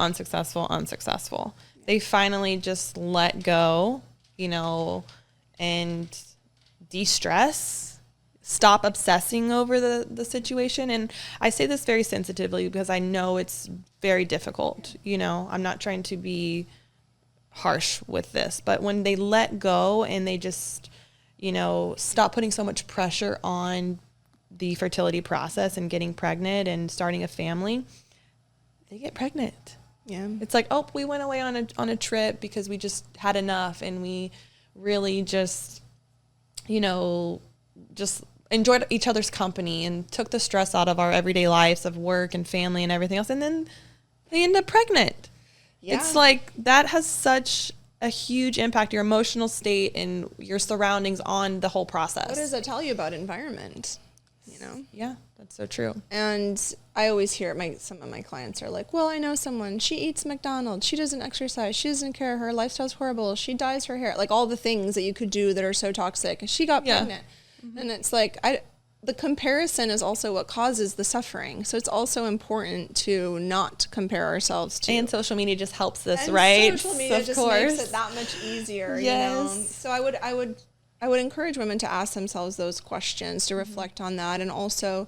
They finally just let go, and de-stress, stop obsessing over the situation. And I say this very sensitively because I know it's very difficult. You know, I'm not trying to be harsh with this, but when they let go and they just, you know, stop putting so much pressure on the fertility process and getting pregnant and starting a family, they get pregnant. Yeah. It's like, oh, we went away on a trip because we just had enough and we really just, you know, just enjoyed each other's company and took the stress out of our everyday lives of work and family and everything else. And then they end up pregnant. Yeah. It's like that has such a huge impact, your emotional state and your surroundings on the whole process. What does that tell you about environment? You know? Yeah, that's so true. And I always hear some of my clients are like, well, I know someone, she eats McDonald's, she doesn't exercise, she doesn't care, her lifestyle's horrible, she dyes her hair, like all the things that you could do that are so toxic, and she got pregnant. Mm-hmm. And it's like, the comparison is also what causes the suffering. So it's also important to not compare ourselves to. And social media just helps this, right? Social media just makes it that much easier, yes. You know? So I would encourage women to ask themselves those questions, to reflect on that. And also,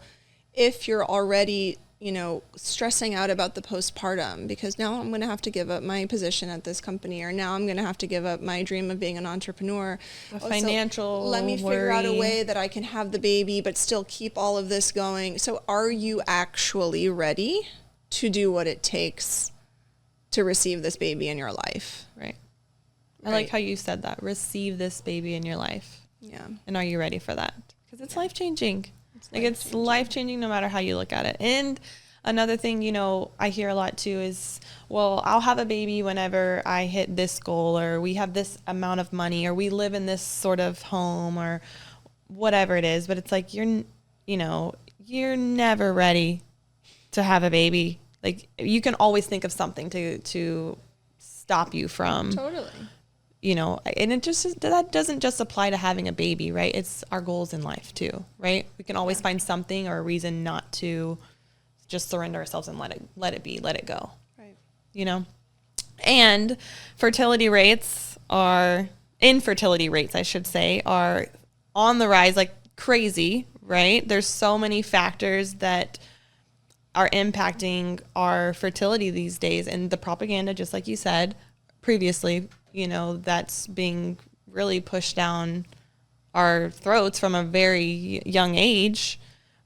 if you're already, you know, stressing out about the postpartum, because now I'm going to have to give up my position at this company, or now I'm going to have to give up my dream of being an entrepreneur. Financial let me figure out a way that I can have the baby, but still keep all of this going. So are you actually ready to do what it takes to receive this baby in your life? Right. I like how you said that. Receive this baby in your life. Yeah. And are you ready for that? Because it's life-changing. It's life-changing no matter how you look at it. And another thing, you know, I hear a lot too is, well, I'll have a baby whenever I hit this goal, or we have this amount of money, or we live in this sort of home, or whatever it is. But it's like, you're never ready to have a baby. Like, you can always think of something to stop you from. Totally. You know, and that doesn't just apply to having a baby, right? It's our goals in life too, right? We can always find something or a reason not to just surrender ourselves and let it be, let it go. Right. You know? And infertility rates, I should say, are on the rise like crazy, right? There's so many factors that are impacting our fertility these days, and the propaganda, just like you said previously, you know, that's being really pushed down our throats from a very young age,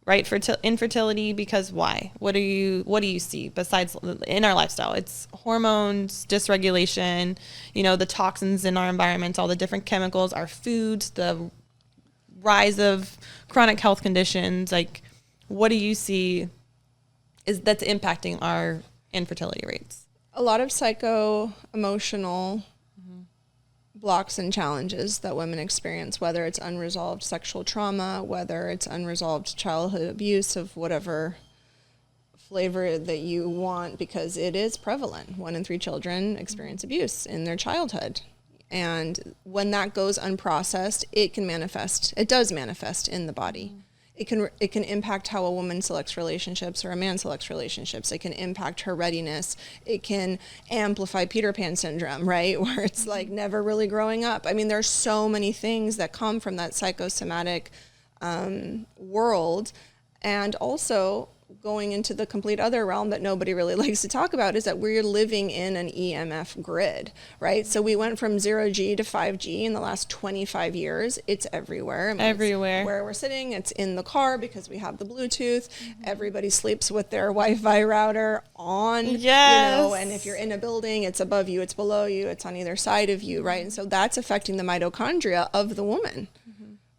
right? Infertility, because why? What do you see besides in our lifestyle? It's hormones, dysregulation, you know, the toxins in our environment, all the different chemicals, our foods, the rise of chronic health conditions. Like, what do you see that's impacting our infertility rates? A lot of psycho-emotional blocks and challenges that women experience, whether it's unresolved sexual trauma, whether it's unresolved childhood abuse of whatever flavor that you want, because it is prevalent. 1 in 3 children experience abuse in their childhood. And when that goes unprocessed, it does manifest in the body. It can impact how a woman selects relationships or a man selects relationships. It can impact her readiness. It can amplify Peter Pan syndrome, right? Where it's like never really growing up. I mean, there's so many things that come from that psychosomatic world. And also, going into the complete other realm that nobody really likes to talk about is that we're living in an EMF grid, right? So we went from 0G to 5G in the last 25 years. It's everywhere. I mean, everywhere. It's where we're sitting, it's in the car because we have the Bluetooth. Mm-hmm. Everybody sleeps with their Wi-Fi router on, yes. You know, and if you're in a building, it's above you, it's below you, it's on either side of you, right? And so that's affecting the mitochondria of the woman,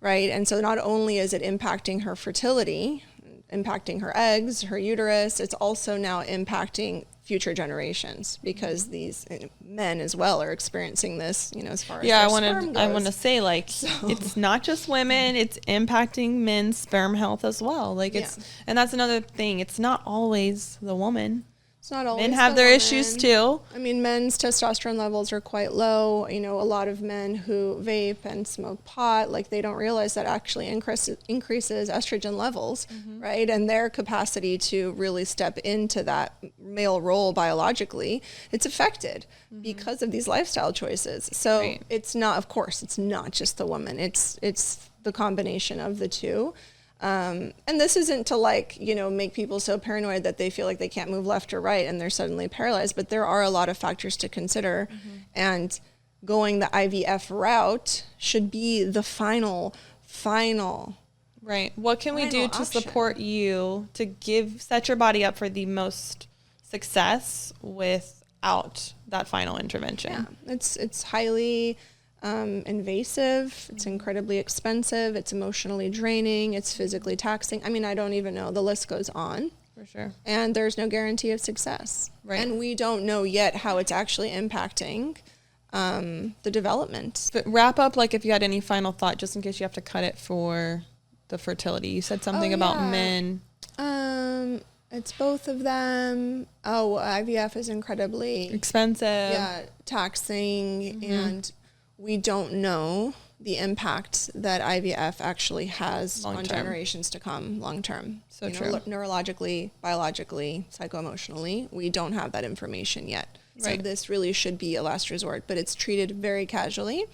right? And so not only is it impacting her fertility, impacting her eggs, her uterus, it's also now impacting future generations, because these men as well are experiencing this, you know, as far as their sperm goes. I want to say, like, it's not just women, it's impacting men's sperm health as well. Like, and that's another thing. It's not always the woman. It's not always men have their issues too. I mean, men's testosterone levels are quite low. You know, a lot of men who vape and smoke pot, like, they don't realize that actually increases estrogen levels, right? And their capacity to really step into that male role biologically, it's affected because of these lifestyle choices. So it's not, of course, it's not just the woman. It's the combination of the two. And this isn't to like, you know, make people so paranoid that they feel like they can't move left or right and they're suddenly paralyzed, but there are a lot of factors to consider. And going the IVF route should be the final. Right. What can we do to support you to set your body up for the most success without that final intervention? Yeah, it's highly invasive. It's incredibly expensive. It's emotionally draining. It's physically taxing. I mean, I don't even know. The list goes on. For sure. And there's no guarantee of success. Right. And we don't know yet how it's actually impacting the development. But wrap up, like, if you had any final thought, just in case you have to cut it for the fertility. You said something about men. It's both of them. IVF is incredibly expensive. Yeah, taxing, and we don't know the impact that IVF actually has on generations to come long term. So true. Neurologically, biologically, psycho-emotionally, we don't have that information yet. Right. So this really should be a last resort, but it's treated very casually.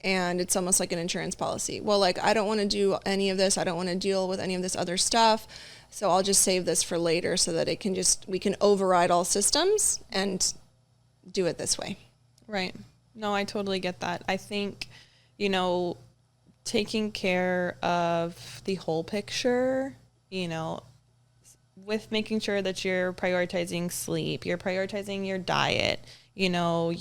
And it's almost like an insurance policy. Well, like, I don't want to do any of this. I don't want to deal with any of this other stuff. So I'll just save this for later so that we can override all systems and do it this way. Right. No, I totally get that. I think, you know, taking care of the whole picture, you know, with making sure that you're prioritizing sleep, you're prioritizing your diet, you know,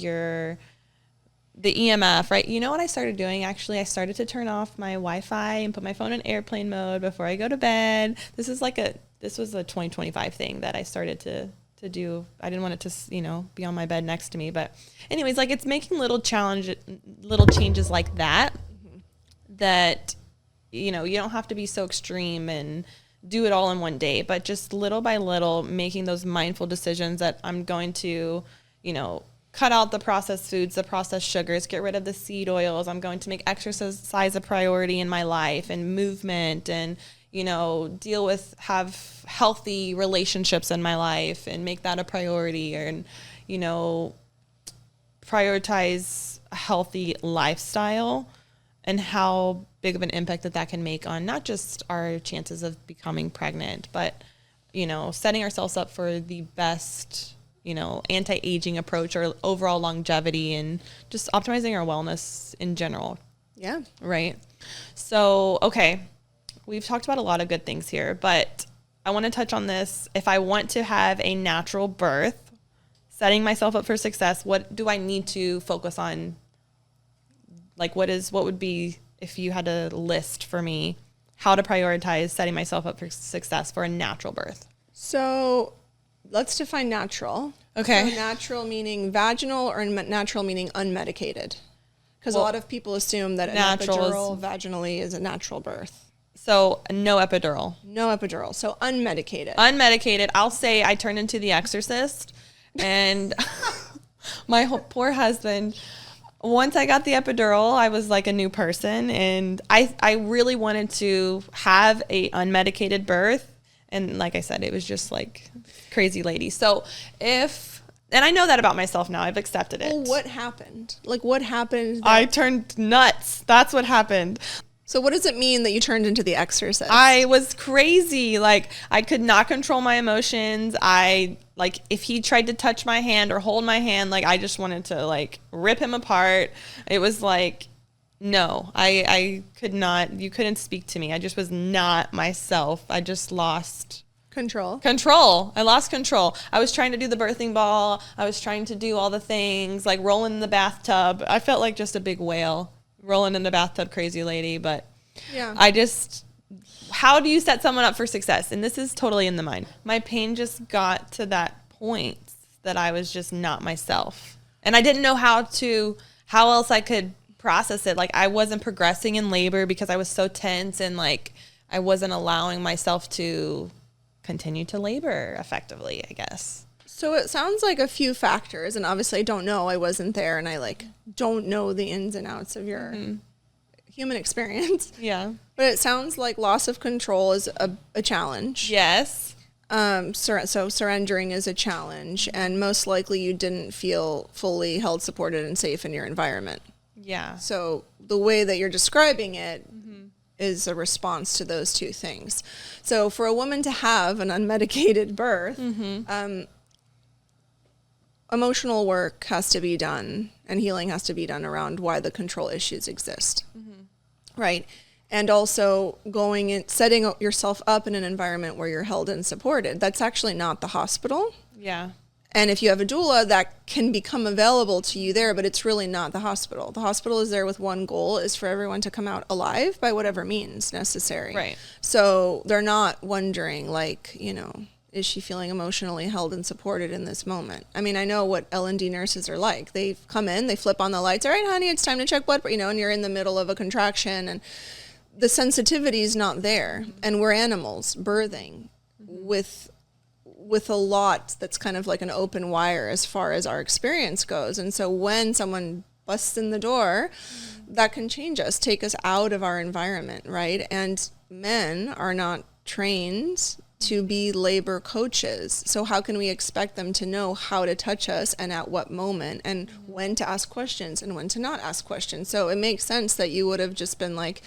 the EMF, right? You know what I started doing? Actually, I started to turn off my Wi-Fi and put my phone in airplane mode before I go to bed. This was a 2025 thing that I started to do. I didn't want it to, you know, be on my bed next to me. But anyways, like, it's making little changes like that, that, you know, you don't have to be so extreme and do it all in one day, but just little by little making those mindful decisions that I'm going to, you know, cut out the processed foods, the processed sugars, get rid of the seed oils. I'm going to make exercise a priority in my life, and movement, and, you know, have healthy relationships in my life and make that a priority, and, you know, prioritize a healthy lifestyle and how big of an impact that can make on not just our chances of becoming pregnant, but, you know, setting ourselves up for the best, you know, anti-aging approach or overall longevity, and just optimizing our wellness in general. Yeah. Right. So, okay, we've talked about a lot of good things here, but I want to touch on this. If I want to have a natural birth, setting myself up for success, what do I need to focus on? Like, what would be, if you had a list for me, how to prioritize setting myself up for success for a natural birth? So let's define natural. Okay. So natural meaning vaginal, or natural meaning unmedicated? Because a lot of people assume that an epidural vaginally is a natural birth. So no epidural. No epidural. So unmedicated. Unmedicated. I'll say I turned into The Exorcist, and my poor husband, once I got the epidural, I was like a new person, and I really wanted to have a unmedicated birth. And like I said, it was just like crazy lady. So and I know that about myself now. I've accepted it. Well, what happened? Like, what happened? I turned nuts. That's what happened. So what does it mean that you turned into The Exorcist? I was crazy. Like, I could not control my emotions. Like, if he tried to touch my hand or hold my hand, like, I just wanted to, like, rip him apart. It was like, no, I could not. You couldn't speak to me. I just was not myself. I just lost control. I lost control. I was trying to do the birthing ball. I was trying to do all the things, like rolling in the bathtub. I felt like just a big whale rolling in the bathtub, crazy lady. But yeah, how do you set someone up for success? And this is totally in the mind. My pain just got to that point that I was just not myself. And I didn't know how else I could process it. Like, I wasn't progressing in labor because I was so tense, and like I wasn't allowing myself to continue to labor effectively, I guess. So it sounds like a few factors, and obviously I don't know, I wasn't there, and I like don't know the ins and outs of your human experience. Yeah. But it sounds like loss of control is a challenge. Yes. So surrendering is a challenge, and most likely you didn't feel fully held, supported, and safe in your environment. Yeah. So the way that you're describing it is a response to those two things. So for a woman to have an unmedicated birth, emotional work has to be done and healing has to be done around why the control issues exist, right? And also going and setting yourself up in an environment where you're held and supported. That's actually not the hospital. Yeah. And if you have a doula, that can become available to you there, but it's really not the hospital. The hospital is there with one goal, is for everyone to come out alive by whatever means necessary. Right. So they're not wondering, like, you know, is she feeling emotionally held and supported in this moment? I mean, I know what L&D nurses are like. They come in, they flip on the lights. All right, honey, it's time to check blood, you know, and you're in the middle of a contraction and the sensitivity is not there. And we're animals birthing with a lot that's kind of like an open wire as far as our experience goes. And so when someone busts in the door, that can change us, take us out of our environment, right? And men are not trained to be labor coaches. So how can we expect them to know how to touch us and at what moment and when to ask questions and when to not ask questions? So it makes sense that you would have just been like,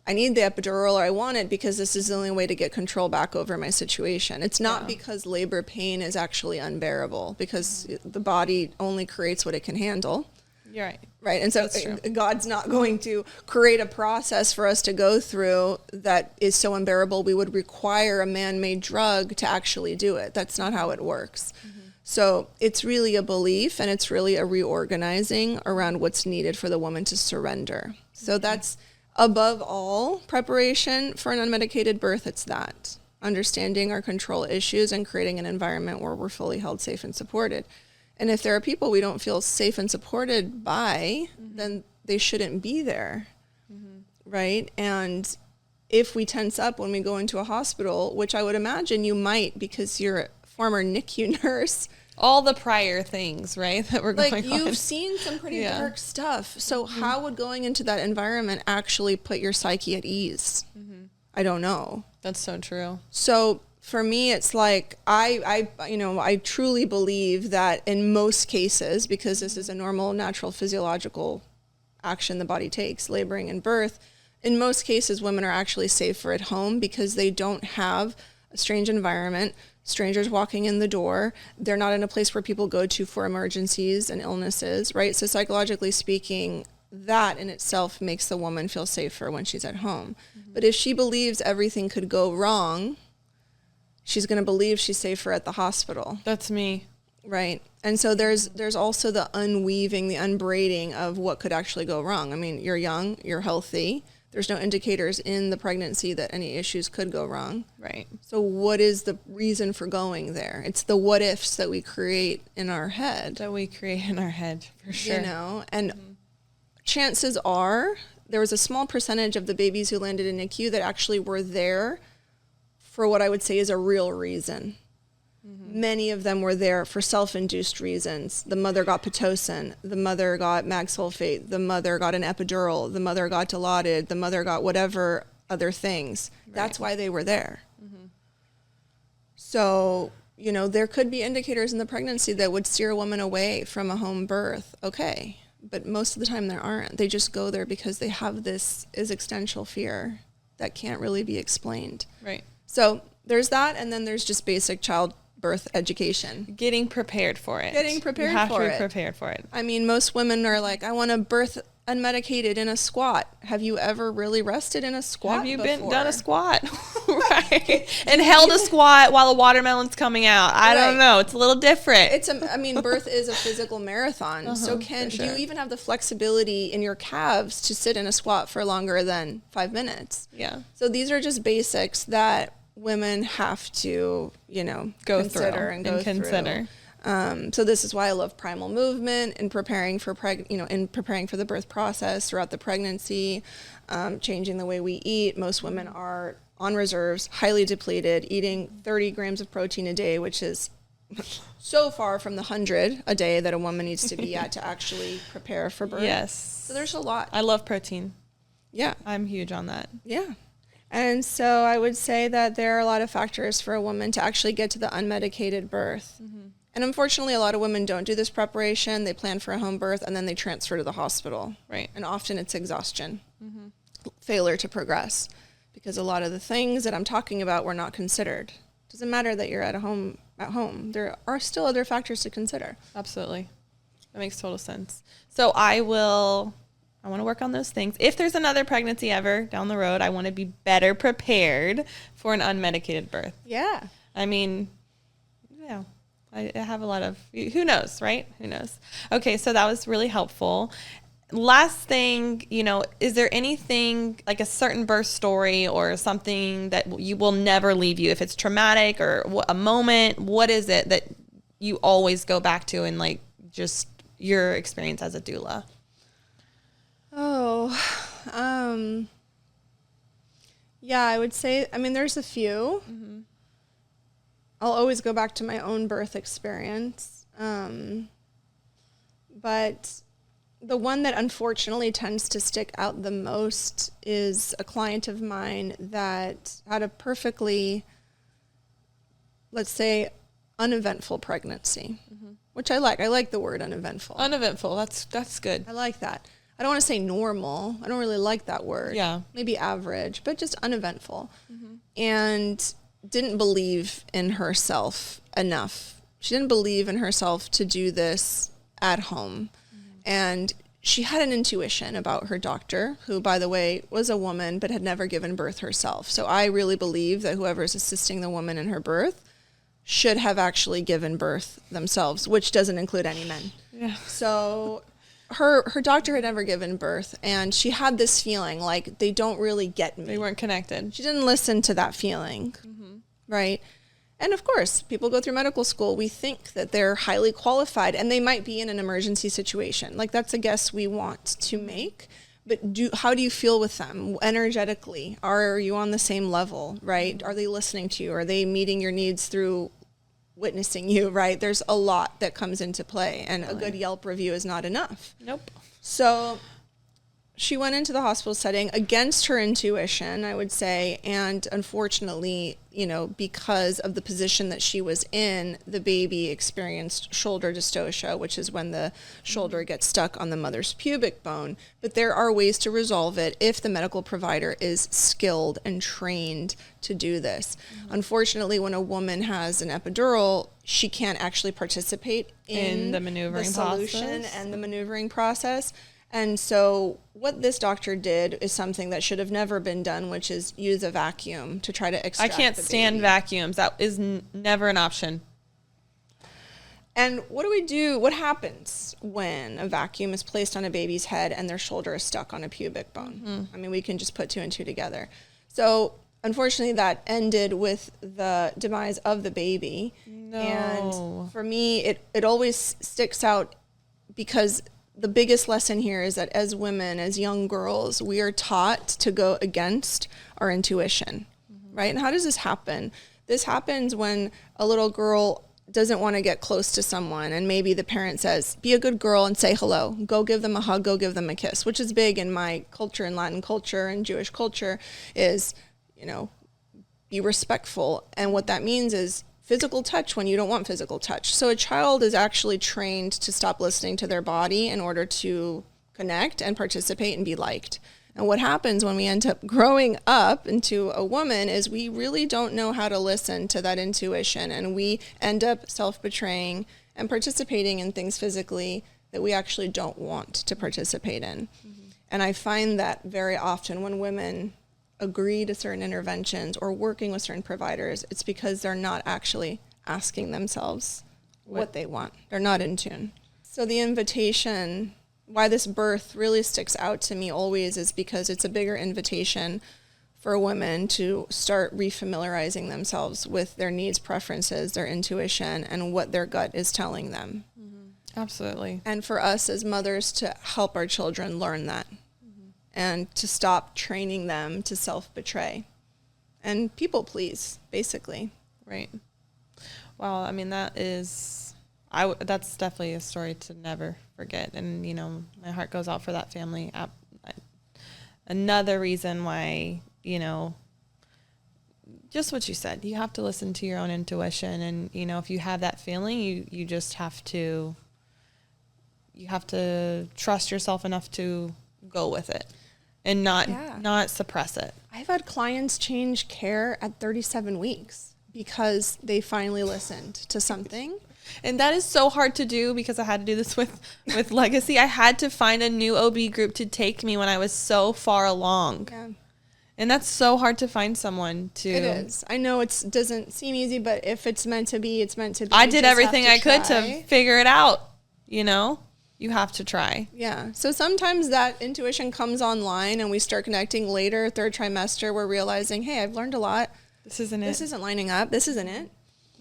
I need the epidural or I want it because this is the only way to get control back over my situation. It's not because labor pain is actually unbearable, because the body only creates what it can handle. You're right. Right. And so God's not going to create a process for us to go through that is so unbearable we would require a man-made drug to actually do it. That's not how it works. So it's really a belief and it's really a reorganizing around what's needed for the woman to surrender. So that's above all preparation for an unmedicated birth. It's that understanding our control issues and creating an environment where we're fully held, safe, and supported. And if there are people we don't feel safe and supported by, then they shouldn't be there, right? And if we tense up when we go into a hospital, which I would imagine you might because you're a former NICU nurse, all the prior things, right, that were going on. Like, you've seen some pretty dark stuff. So how would going into that environment actually put your psyche at ease? I don't know. That's so true. So for me, it's like, I truly believe that in most cases, because this is a normal, natural, physiological action the body takes, laboring and birth, in most cases, women are actually safer at home because they don't have a strange environment, strangers walking in the door. They're not in a place where people go to for emergencies and illnesses, right? So psychologically speaking, that in itself makes the woman feel safer when she's at home. But if she believes everything could go wrong, she's going to believe she's safer at the hospital. That's me. Right. And so there's also the unweaving, the unbraiding of what could actually go wrong. I mean, you're young, you're healthy. There's no indicators in the pregnancy that any issues could go wrong. Right. So what is the reason for going there? It's the what ifs that we create in our head. For sure. You know, and chances are there was a small percentage of the babies who landed in NICU that actually were there for what I would say is a real reason. Many of them were there for self-induced reasons. The mother got Pitocin, the mother got mag sulfate, the mother got an epidural, the mother got Dilaudid, the mother got whatever other things. Right. That's why they were there. So, you know, there could be indicators in the pregnancy that would steer a woman away from a home birth. Okay. But most of the time there aren't. They just go there because they have this existential fear that can't really be explained. Right. So there's that, and then there's just basic childbirth education. Getting prepared for it. You have to be prepared for it. I mean, most women are like, I want to birth unmedicated in a squat. Have you ever really rested in a squat Have you before? done a squat? Right. And held a squat while a watermelon's coming out. I don't know. It's a little different. Birth is a physical marathon. So do you even have the flexibility in your calves to sit in a squat for longer than 5 minutes? Yeah. So these are just basics that women have to, consider. So this is why I love primal movement in preparing for the birth process throughout the pregnancy, changing the way we eat. Most women are on reserves, highly depleted, eating 30 grams of protein a day, which is so far from the 100 a day that a woman needs to be at to actually prepare for birth. Yes. So there's a lot. I love protein. Yeah. I'm huge on that. Yeah. And so I would say that there are a lot of factors for a woman to actually get to the unmedicated birth. And unfortunately, a lot of women don't do this preparation. They plan for a home birth, and then they transfer to the hospital. Right. And often it's exhaustion. failure to progress, because a lot of the things that I'm talking about were not considered. Doesn't matter that you're at home. There are still other factors to consider. Absolutely. That makes total sense. So I want to work on those things. If there's another pregnancy ever down the road, I want to be better prepared for an unmedicated birth. Yeah. I mean, yeah, I have a lot of, who knows, right? Who knows? Okay, so that was really helpful. Last thing, is there anything like a certain birth story or something that you will never leave you? If it's traumatic or a moment, what is it that you always go back to in like just your experience as a doula? Yeah, I would say, there's a few. Mm-hmm. I'll always go back to my own birth experience. But the one that unfortunately tends to stick out the most is a client of mine that had a perfectly, let's say, uneventful pregnancy, mm-hmm. which I like. I like the word uneventful. Uneventful. That's good. I like that. I don't want to say normal. I don't really like that word. Yeah. Maybe average, but just uneventful. Mm-hmm. And didn't believe in herself enough. She didn't believe in herself to do this at home. Mm-hmm. And she had an intuition about her doctor, who, by the way, was a woman but had never given birth herself. So I really believe that whoever is assisting the woman in her birth should have actually given birth themselves, which doesn't include any men. Yeah. So her doctor had never given birth, and she had this feeling like they don't really get me. They weren't connected. She didn't listen to that feeling, mm-hmm. right? And of course, people go through medical school. We think that they're highly qualified, and they might be in an emergency situation. Like, that's a guess we want to make. But how do you feel with them energetically? Are you on the same level, right? Are they listening to you? Are they meeting your needs through witnessing you, right? There's a lot that comes into play, and really? A good Yelp review is not enough. Nope. So she went into the hospital setting against her intuition, I would say, and unfortunately, because of the position that she was in, the baby experienced shoulder dystocia, which is when the shoulder gets stuck on the mother's pubic bone. But there are ways to resolve it if the medical provider is skilled and trained to do this. Mm-hmm. Unfortunately, when a woman has an epidural, she can't actually participate in the maneuvering solution and the maneuvering process. And so what this doctor did is something that should have never been done, which is use a vacuum to try to extract I can't stand vacuums. That is never an option. And what do we do? What happens when a vacuum is placed on a baby's head and their shoulder is stuck on a pubic bone? Mm-hmm. We can just put two and two together. So unfortunately, that ended with the demise of the baby. No. And for me, it always sticks out because the biggest lesson here is that as women, as young girls, we are taught to go against our intuition, mm-hmm. right? And how does this happen? This happens when a little girl doesn't want to get close to someone, and maybe the parent says, be a good girl and say hello. Go give them a hug, go give them a kiss, which is big in my culture, in Latin culture and Jewish culture, is, be respectful. And what that means is physical touch when you don't want physical touch. So a child is actually trained to stop listening to their body in order to connect and participate and be liked. And what happens when we end up growing up into a woman is we really don't know how to listen to that intuition, and we end up self-betraying and participating in things physically that we actually don't want to participate in. Mm-hmm. And I find that very often when women agree to certain interventions or working with certain providers, it's because they're not actually asking themselves what they want. They're not in tune. So the invitation, why this birth really sticks out to me always, is because it's a bigger invitation for women to start refamiliarizing themselves with their needs, preferences, their intuition, and what their gut is telling them. Mm-hmm. Absolutely. And for us as mothers to help our children learn that. And to stop training them to self-betray and people please, basically. Right. Well, that's definitely a story to never forget. And, my heart goes out for that family. Another reason why, just what you said, you have to listen to your own intuition. And, if you have that feeling, you just have to, trust yourself enough to go with it. and not suppress it. I've had clients change care at 37 weeks because they finally listened to something. And that is so hard to do because I had to do this with Legacy. I had to find a new OB group to take me when I was so far along. Yeah. And that's so hard to find someone to. It is. I know it doesn't seem easy, but if it's meant to be, it's meant to be. I did everything I could to figure it out. You know, you have to try. Yeah. So sometimes that intuition comes online and we start connecting later, third trimester. We're realizing, hey, I've learned a lot. This isn't it. This isn't lining up. This isn't it.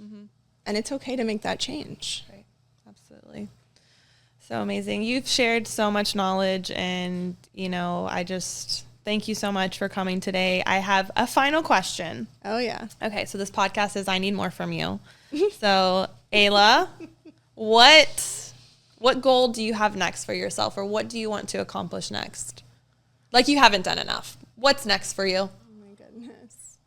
Mm-hmm. And it's okay to make that change. Right. Absolutely. So amazing. You've shared so much knowledge, and, you know, I just thank you so much for coming today. I have a final question. Oh, yeah. Okay. So this podcast is I need more from you. So Eyla, what goal do you have next for yourself, or what do you want to accomplish next? Like, you haven't done enough. What's next for you? Oh my goodness.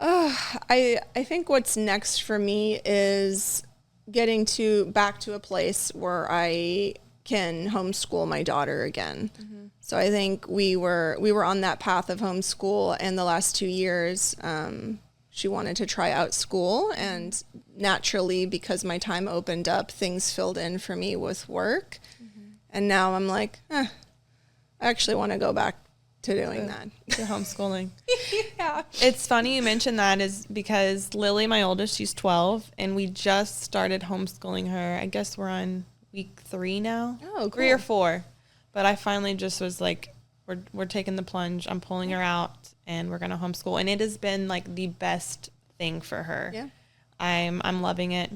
I think what's next for me is getting back to a place where I can homeschool my daughter again. Mm-hmm. So I think we were on that path of homeschool, and the last 2 years, she wanted to try out school, and naturally, because my time opened up, things filled in for me with work. Mm-hmm. And now I'm like, I actually want to go back to doing that. To homeschooling. Yeah. It's funny you mentioned that, is because Lily, my oldest, she's 12, and we just started homeschooling her. I guess we're on week 3 now. Oh, cool. 3 or 4. But I finally just was like, we're taking the plunge. I'm pulling her out, and we're going to homeschool. And it has been like the best thing for her. Yeah. I'm loving it.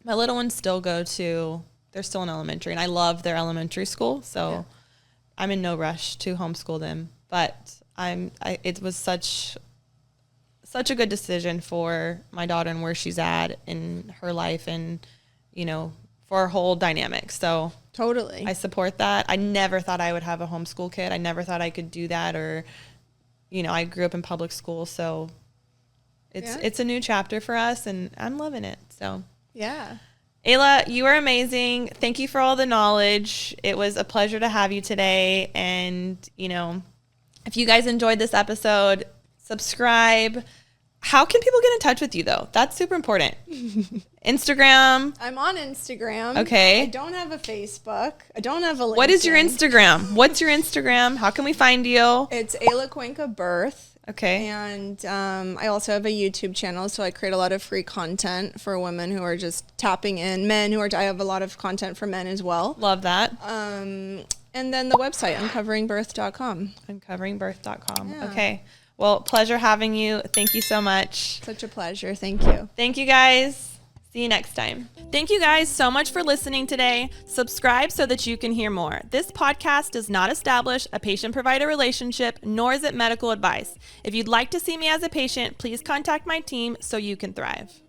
My little ones still they're still in elementary, and I love their elementary school. So yeah. I'm in no rush to homeschool them, but it was such a good decision for my daughter and where she's at in her life, and, you know, for our whole dynamic. So totally, I support that. I never thought I would have a homeschool kid. I never thought I could do that, or, you know, I grew up in public school, so it's a new chapter for us, and I'm loving it. So yeah. Eyla, you are amazing. Thank you for all the knowledge. It was a pleasure to have you today. And, you know, if you guys enjoyed this episode, subscribe. How can people get in touch with you, though? That's super important. Instagram. I'm on Instagram. Okay. I don't have a Facebook. I don't have a LinkedIn. What is your Instagram? What's your Instagram? How can we find you? It's Eyla Cuenca Birth. Okay. And I also have a YouTube channel, so I create a lot of free content for women who are just tapping in, men who are, I have a lot of content for men as well. Love that. And then the website, uncoveringbirth.com. Uncoveringbirth.com. Yeah. Okay. Well, pleasure having you. Thank you so much. Such a pleasure. Thank you. Thank you, guys. See you next time. Thank you guys so much for listening today. Subscribe so that you can hear more. This podcast does not establish a patient-provider relationship, nor is it medical advice. If you'd like to see me as a patient, please contact my team so you can thrive.